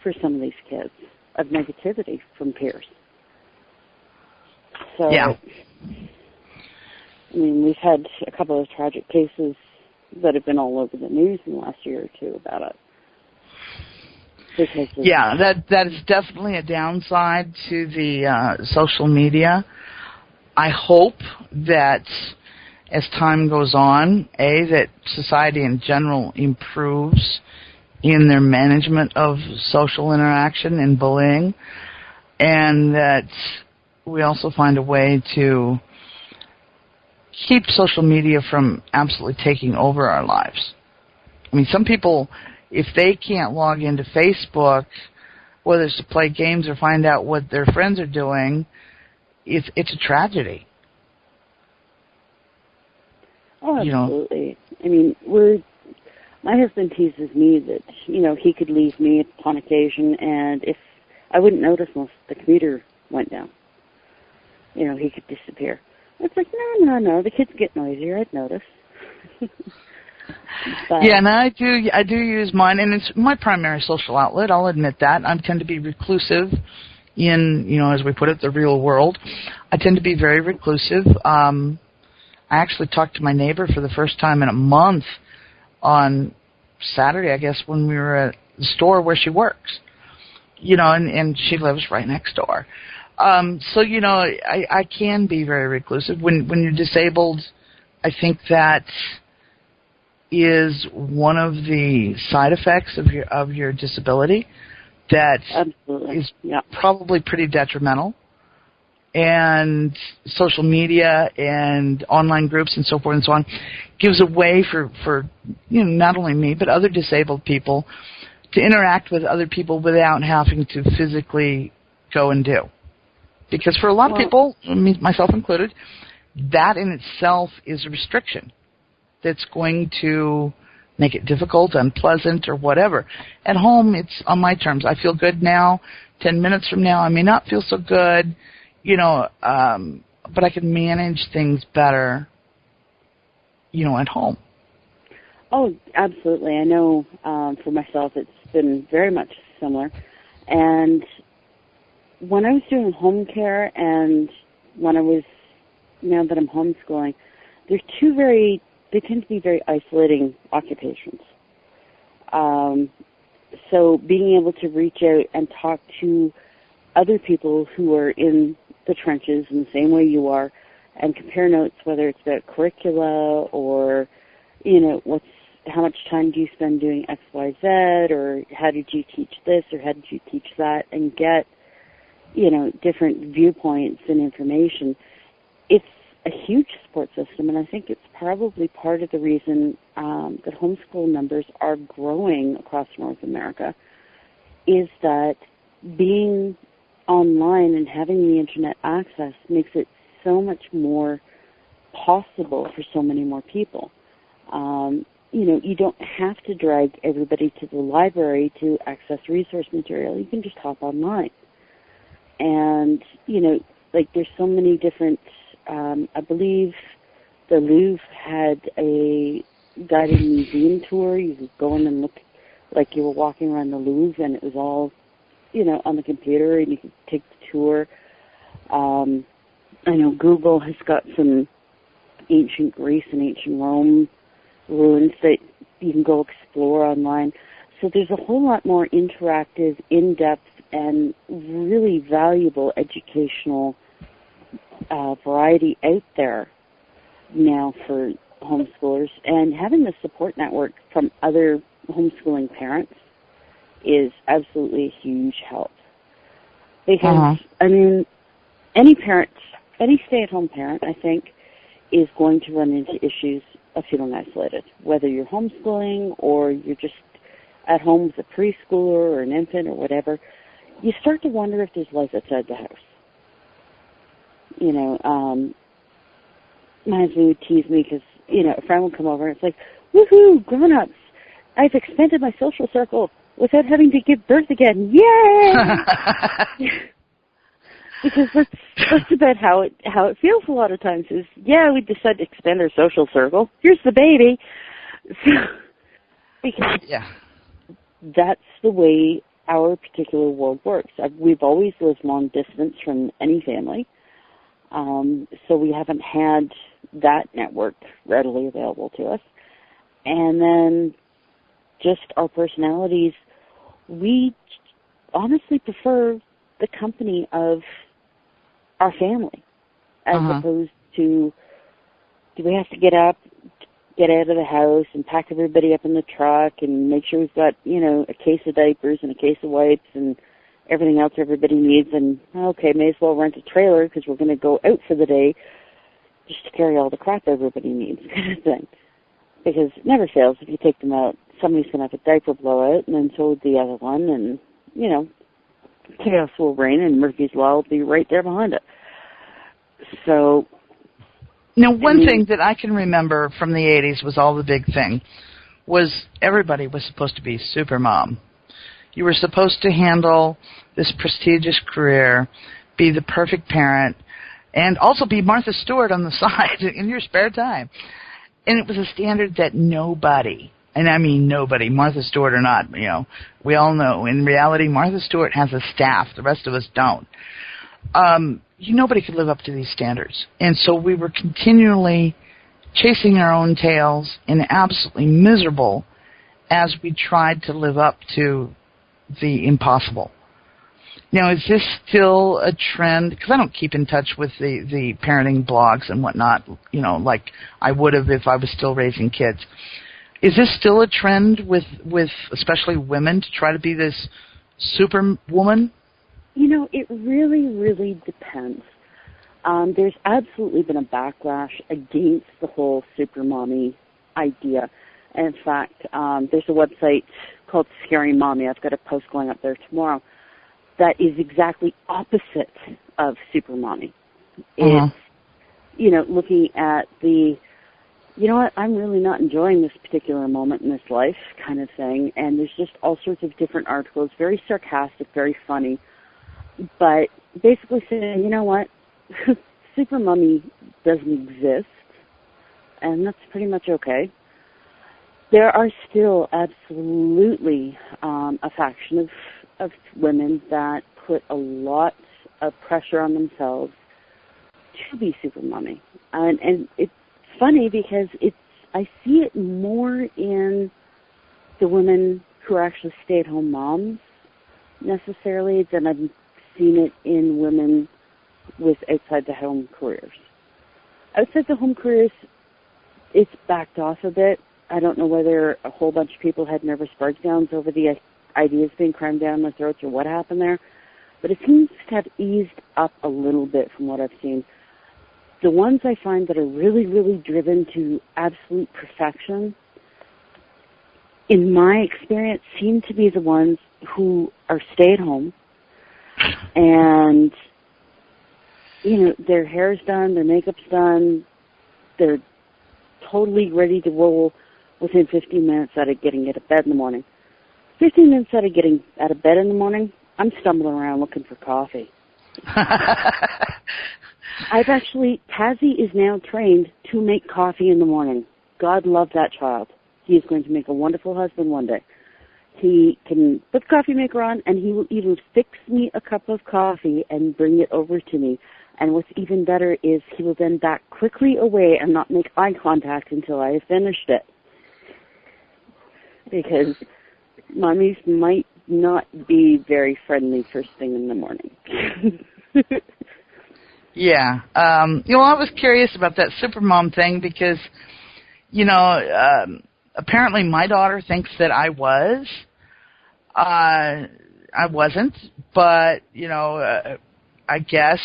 S7: for some of these kids of negativity from peers. So,
S6: yeah.
S7: I mean, we've had a couple of tragic cases that have been all over the news in the last year or two about it.
S6: Yeah, that is definitely a downside to the social media. I hope that as time goes on, that society in general improves in their management of social interaction and bullying, and that we also find a way to keep social media from absolutely taking over our lives. I mean, some people, if they can't log into Facebook, whether it's to play games or find out what their friends are doing, it's a tragedy.
S7: Oh, absolutely. I mean, my husband teases me that, he could leave me upon occasion, and if I wouldn't notice unless the computer went down. He could disappear. It's like, no, the kids get noisier, I'd notice.
S6: Yeah, and I do use mine, and it's my primary social outlet, I'll admit that. I tend to be reclusive in, as we put it, the real world. I tend to be very reclusive. I actually talked to my neighbor for the first time in a month on Saturday, I guess, when we were at the store where she works. And she lives right next door. So, I can be very reclusive. When you're disabled, I think that is one of the side effects of your disability that
S7: Absolutely.
S6: is probably pretty detrimental. And social media and online groups and so forth and so on gives a way for not only me but other disabled people to interact with other people without having to physically go and do. Because for a lot of people, myself included, that in itself is a restriction that's going to make it difficult, unpleasant, or whatever. At home, it's on my terms. I feel good now. 10 minutes from now, I may not feel so good, but I can manage things better, at home.
S7: Oh, absolutely. I know for myself it's been very much similar. And when I was doing home care and now that I'm homeschooling, they tend to be very isolating occupations. So being able to reach out and talk to other people who are in the trenches in the same way you are and compare notes, whether it's about curricula or, how much time do you spend doing X, Y, Z, or how did you teach this or how did you teach that, and get, different viewpoints and information. It's a huge support system, and I think it's probably part of the reason that homeschool numbers are growing across North America, is that being online and having the internet access makes it so much more possible for so many more people. You don't have to drag everybody to the library to access resource material. You can just hop online. And, there's so many different, I believe the Louvre had a guided museum tour. You could go in and look like you were walking around the Louvre, and it was all, on the computer, and you could take the tour. I know Google has got some ancient Greece and ancient Rome ruins that you can go explore online. So there's a whole lot more interactive, in-depth, and really valuable educational variety out there now for homeschoolers. And having the support network from other homeschooling parents is absolutely a huge help. Because, any parent, any stay-at-home parent, I think, is going to run into issues of feeling isolated, whether you're homeschooling or you're just at home with a preschooler or an infant or whatever. You start to wonder if there's life outside the house. My husband would tease me because, a friend would come over and it's like, woohoo, grown-ups, I've expanded my social circle without having to give birth again. Yay! Because that's about how it feels a lot of times is, we decided to expand our social circle. Here's the baby. So, because that's the way our particular world works. We've always lived long distance from any family, so we haven't had that network readily available to us. And then just our personalities, we honestly prefer the company of our family, as opposed to, do we have to get up, get out of the house and pack everybody up in the truck and make sure we've got, a case of diapers and a case of wipes and everything else everybody needs, and okay, may as well rent a trailer because we're going to go out for the day just to carry all the crap everybody needs, kind of thing. Because it never fails, if you take them out, somebody's going to have a diaper blowout, and then so would the other one, and, chaos will reign, and Murphy's Law will be right there behind it. So,
S6: now, one thing that I can remember from the 80s was all the big thing was everybody was supposed to be super mom. You were supposed to handle this prestigious career, be the perfect parent, and also be Martha Stewart on the side in your spare time. And it was a standard that nobody, and I mean nobody, Martha Stewart or not, we all know. In reality, Martha Stewart has a staff. The rest of us don't. Nobody could live up to these standards. And so we were continually chasing our own tails and absolutely miserable as we tried to live up to the impossible. Now, is this still a trend? Because I don't keep in touch with the parenting blogs and whatnot, like I would have if I was still raising kids. Is this still a trend with especially women to try to be this superwoman?
S7: It really, really depends. There's absolutely been a backlash against the whole super mommy idea. And in fact, there's a website called Scary Mommy. I've got a post going up there tomorrow that is exactly opposite of super mommy. It's, looking at the, I'm really not enjoying this particular moment in this life kind of thing. And there's just all sorts of different articles, very sarcastic, very funny, but basically saying, super mommy doesn't exist, and that's pretty much okay. There are still absolutely a faction of women that put a lot of pressure on themselves to be super mommy. And it's funny because I see it more in the women who are actually stay-at-home moms necessarily than I've seen it in women with outside-the-home careers. Outside-the-home careers, it's backed off a bit. I don't know whether a whole bunch of people had nervous breakdowns over the ideas being crammed down their throats or what happened there, but it seems to have eased up a little bit from what I've seen. the ones I find that are really, really driven to absolute perfection, in my experience, seem to be the ones who are stay-at-home and, their hair's done, their makeup's done, they're totally ready to roll within 15 minutes out of getting out of bed in the morning. 15 minutes out of getting out of bed in the morning, I'm stumbling around looking for coffee. Tazzy is now trained to make coffee in the morning. God love that child. He is going to make a wonderful husband one day. He can put the coffee maker on, and he will even fix me a cup of coffee and bring it over to me. And what's even better is he will then back quickly away and not make eye contact until I have finished it. Because mommies might not be very friendly first thing in the morning.
S6: Yeah. I was curious about that supermom thing because, apparently my daughter thinks that I was. I wasn't, but, I guess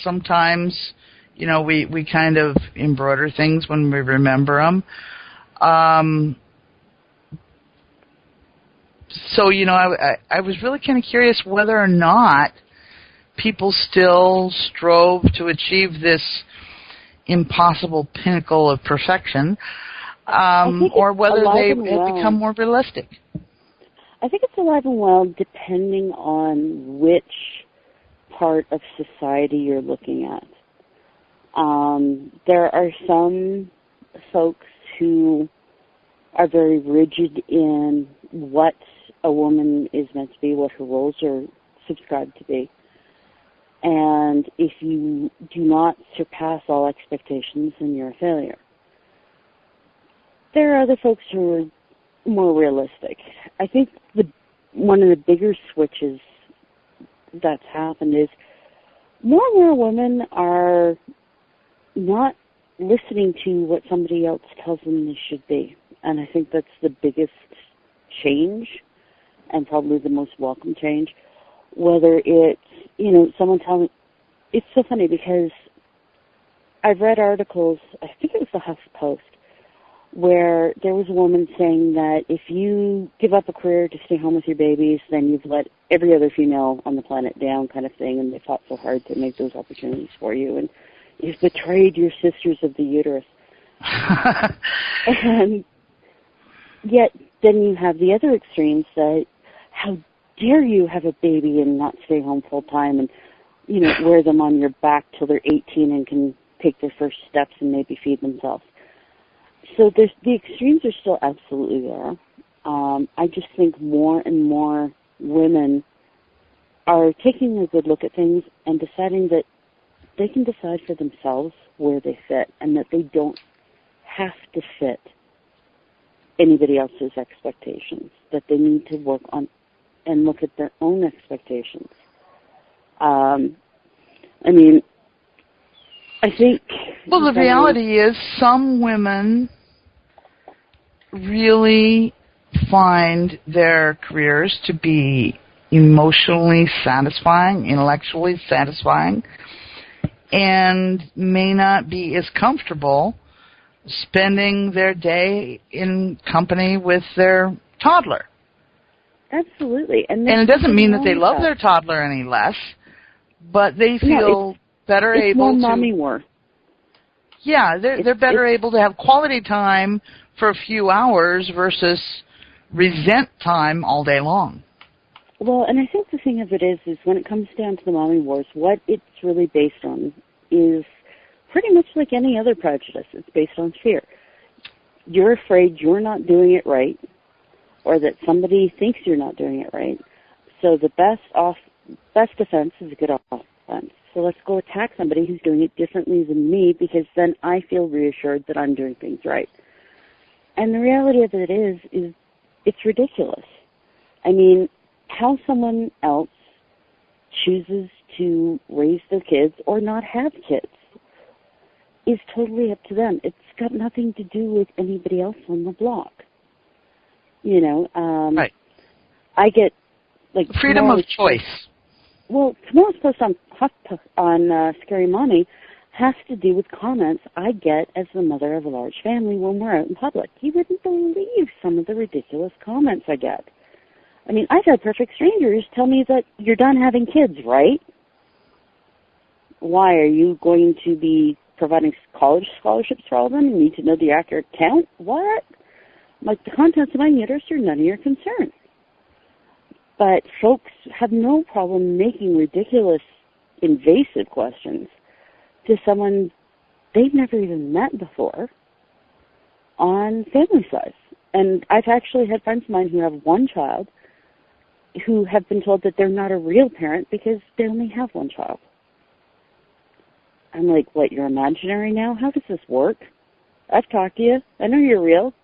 S6: sometimes, we kind of embroider things when we remember them. So, I was really kind of curious whether or not people still strove to achieve this impossible pinnacle of perfection, or whether they have become more realistic.
S7: I think it's alive and well depending on which part of society you're looking at. There are some folks who are very rigid in what a woman is meant to be, what her roles are subscribed to be. And if you do not surpass all expectations, then you're a failure. There are other folks who are more realistic. I think one of the bigger switches that's happened is more and more women are not listening to what somebody else tells them they should be. And I think that's the biggest change and probably the most welcome change. Whether it's, someone telling me, it's so funny because I've read articles, I think it was the HuffPost, where there was a woman saying that if you give up a career to stay home with your babies, then you've let every other female on the planet down kind of thing, and they fought so hard to make those opportunities for you, and you've betrayed your sisters of the uterus. And yet then you have the other extremes that, how dare you have a baby and not stay home full time and, wear them on your back till they're 18 and can take their first steps and maybe feed themselves. So the extremes are still absolutely there. I just think more and more women are taking a good look at things and deciding that they can decide for themselves where they fit and that they don't have to fit anybody else's expectations, that they need to work on and look at their own expectations. I think... Well,
S6: the reality is some women really find their careers to be emotionally satisfying, intellectually satisfying, and may not be as comfortable spending their day in company with their toddler.
S7: Absolutely. And
S6: it doesn't mean that they love their toddler any less, but they feel better able to...
S7: mommy war.
S6: Yeah, they're better able to have quality time for a few hours versus resent time all day long.
S7: Well, and I think the thing of it is when it comes down to the mommy wars, what it's really based on is pretty much like any other prejudice. It's based on fear. You're afraid you're not doing it right, or that somebody thinks you're not doing it right. So the best defense is a good offense. So let's go attack somebody who's doing it differently than me, because then I feel reassured that I'm doing things right. And the reality of it is it's ridiculous. I mean, how someone else chooses to raise their kids or not have kids is totally up to them. It's got nothing to do with anybody else on the block.
S6: Right.
S7: I get
S6: freedom of choice.
S7: Well, tomorrow's post on Scary Mommy has to do with comments I get as the mother of a large family when we're out in public. You wouldn't believe some of the ridiculous comments I get. I mean, I've had perfect strangers tell me that you're done having kids, right? Why? Are you going to be providing college scholarships for all of them? You need to know the accurate count? What? Like, the contents of my uterus are none of your concern. But folks have no problem making ridiculous, invasive questions to someone they've never even met before on family size. And I've actually had friends of mine who have one child who have been told that they're not a real parent because they only have one child. I'm like, what, you're imaginary now? How does this work? I've talked to you. I know you're real.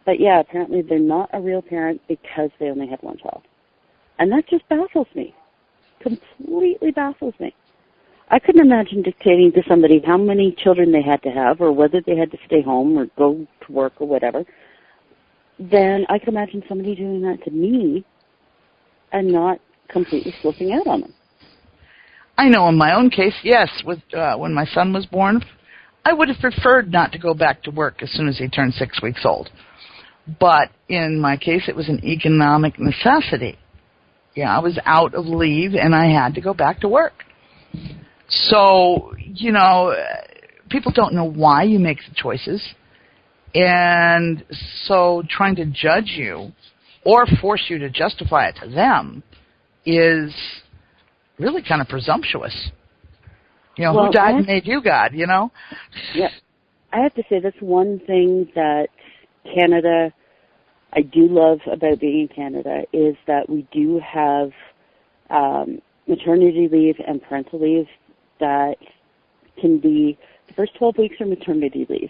S7: But yeah, apparently they're not a real parent because they only have one child. And that just baffles me. Completely baffles me. I couldn't imagine dictating to somebody how many children they had to have or whether they had to stay home or go to work or whatever. Then I could imagine somebody doing that to me and not completely slipping out on them.
S6: I know in my own case, yes, with when my son was born, I would have preferred not to go back to work as soon as he turned 6 weeks old. But in my case, it was an economic necessity. Yeah, I was out of leave, and I had to go back to work. So, you know, people don't know why you make the choices. And so trying to judge you or force you to justify it to them is really kind of presumptuous. You know, well, who died and made you God, you know?
S7: Yeah. I have to say that's one thing that Canada, I do love about being in Canada, is that we do have maternity leave and parental leave that can be, the first 12 weeks are maternity leave.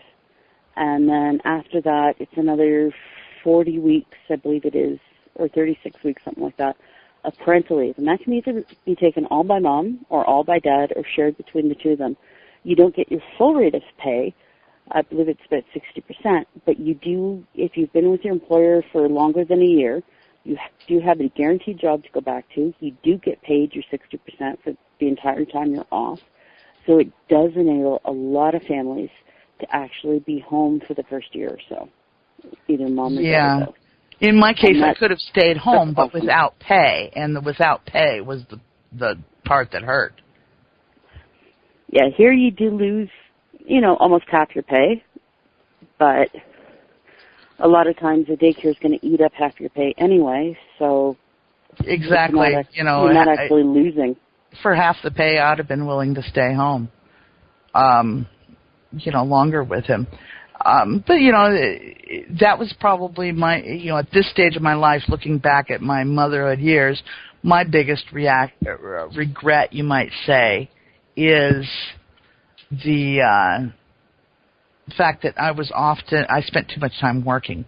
S7: And then after that, it's another 40 weeks, I believe it is, or 36 weeks, something like that, of parental leave. And that can either be taken all by mom or all by dad or shared between the two of them. You don't get your full rate of pay. I believe it's about 60%. But you do, if you've been with your employer for longer than a year, you do have a guaranteed job to go back to. You do get paid your 60% for the entire time you're off. So it does enable a lot of families to actually be home for the first year or so, either mom or dad.
S6: In my case, I could have stayed home, but without pay, and the without pay was the part that hurt.
S7: Yeah, here you do lose, you know, almost half your pay, but a lot of times the daycare is going to eat up half your pay anyway, so
S6: exactly,
S7: you're not actually losing.
S6: For half the pay, I'd have been willing to stay home, you know, longer with him. But, you know, that was probably my, you know, at this stage of my life, looking back at my motherhood years, my biggest regret, you might say, is the fact that I spent too much time working,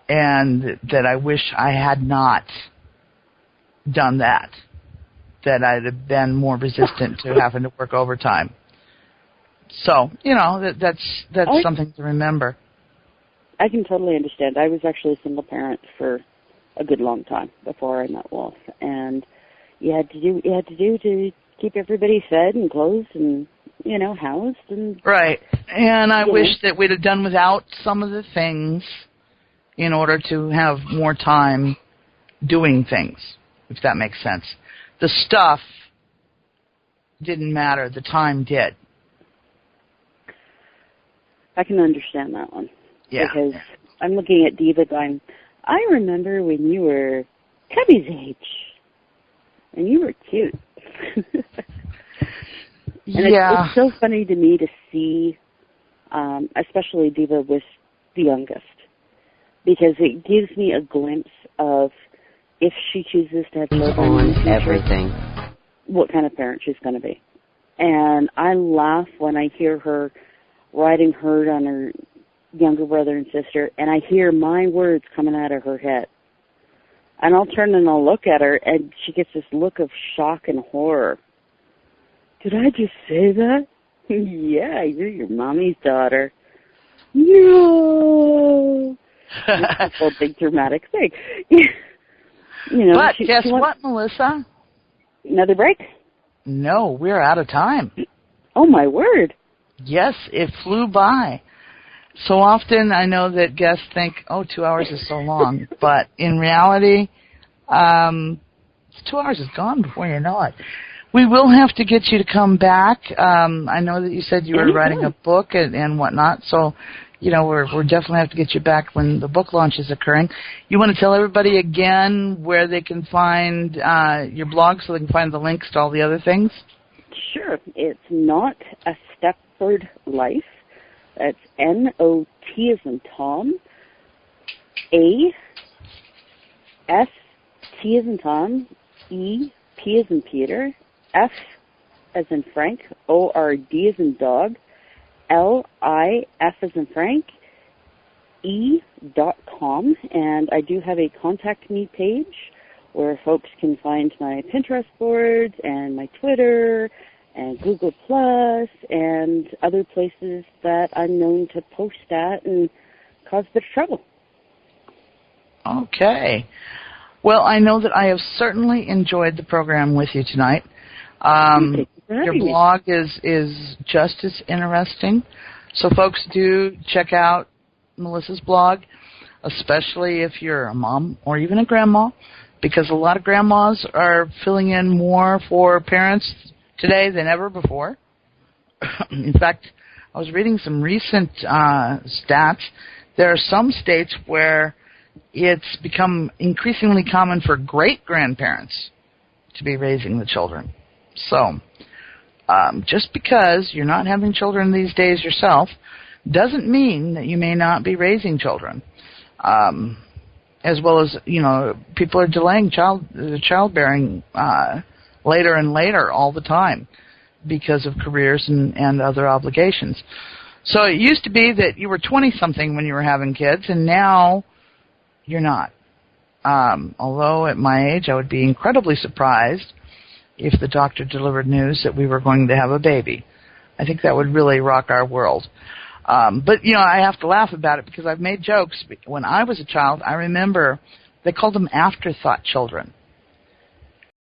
S6: and that I wish I had not done that I'd have been more resistant to having to work overtime. So, you know, that's something to remember.
S7: I can totally understand. I was actually a single parent for a good long time before I met Wolf, and you had to do to keep everybody fed and clothed and, you know, housed and
S6: right. And I wish that we'd have done without some of the things in order to have more time doing things, if that makes sense. The stuff didn't matter. The time did.
S7: I can understand that one.
S6: Yeah.
S7: Because I'm looking at Diva going, I remember when you were Cubby's age, and you were cute. And it's so funny to me to see, especially Diva with the youngest, because it gives me a glimpse of if she chooses to have children
S4: on
S7: in the future,
S4: everything,
S7: what kind of parent she's going to be. And I laugh when I hear her riding herd on her younger brother and sister, and I hear my words coming out of her head. And I'll turn and I'll look at her, and she gets this look of shock and horror. Did I just say that? Yeah, you're your mommy's daughter. No! It's a big dramatic thing. You know,
S6: but guess what, Melissa?
S7: Another break?
S6: No, we're out of time.
S7: Oh, my word.
S6: Yes, it flew by. So often I know that guests think, 2 hours is so long. But in reality, 2 hours is gone before you know it. We will have to get you to come back. I know that you said you were writing a book and whatnot, so we're definitely have to get you back when the book launch is occurring. You want to tell everybody again where they can find your blog so they can find the links to all the other things?
S7: Sure. It's Not a Stepford Life. That's N-O-T as in Tom, A, S, T as in Tom, E, P as in Peter, F as in Frank, O-R-D as in dog, L-I-F as in Frank, E.com, and I do have a contact me page where folks can find my Pinterest boards and my Twitter and Google Plus and other places that I'm known to post at and cause a bit of trouble.
S6: Okay. Well, I know that I have certainly enjoyed the program with you tonight. Your blog is just as interesting. So folks, do check out Melissa's blog, especially if you're a mom or even a grandma, because a lot of grandmas are filling in more for parents today than ever before. In fact, I was reading some recent stats. There are some states where it's become increasingly common for great-grandparents to be raising the children. So, just because you're not having children these days yourself doesn't mean that you may not be raising children. As well as, people are delaying childbearing later and later all the time because of careers and other obligations. So it used to be that you were 20-something when you were having kids, and now you're not. Although at my age I would be incredibly surprised if the doctor delivered news that we were going to have a baby. I think that would really rock our world. But, I have to laugh about it because I've made jokes. When I was a child, I remember they called them afterthought children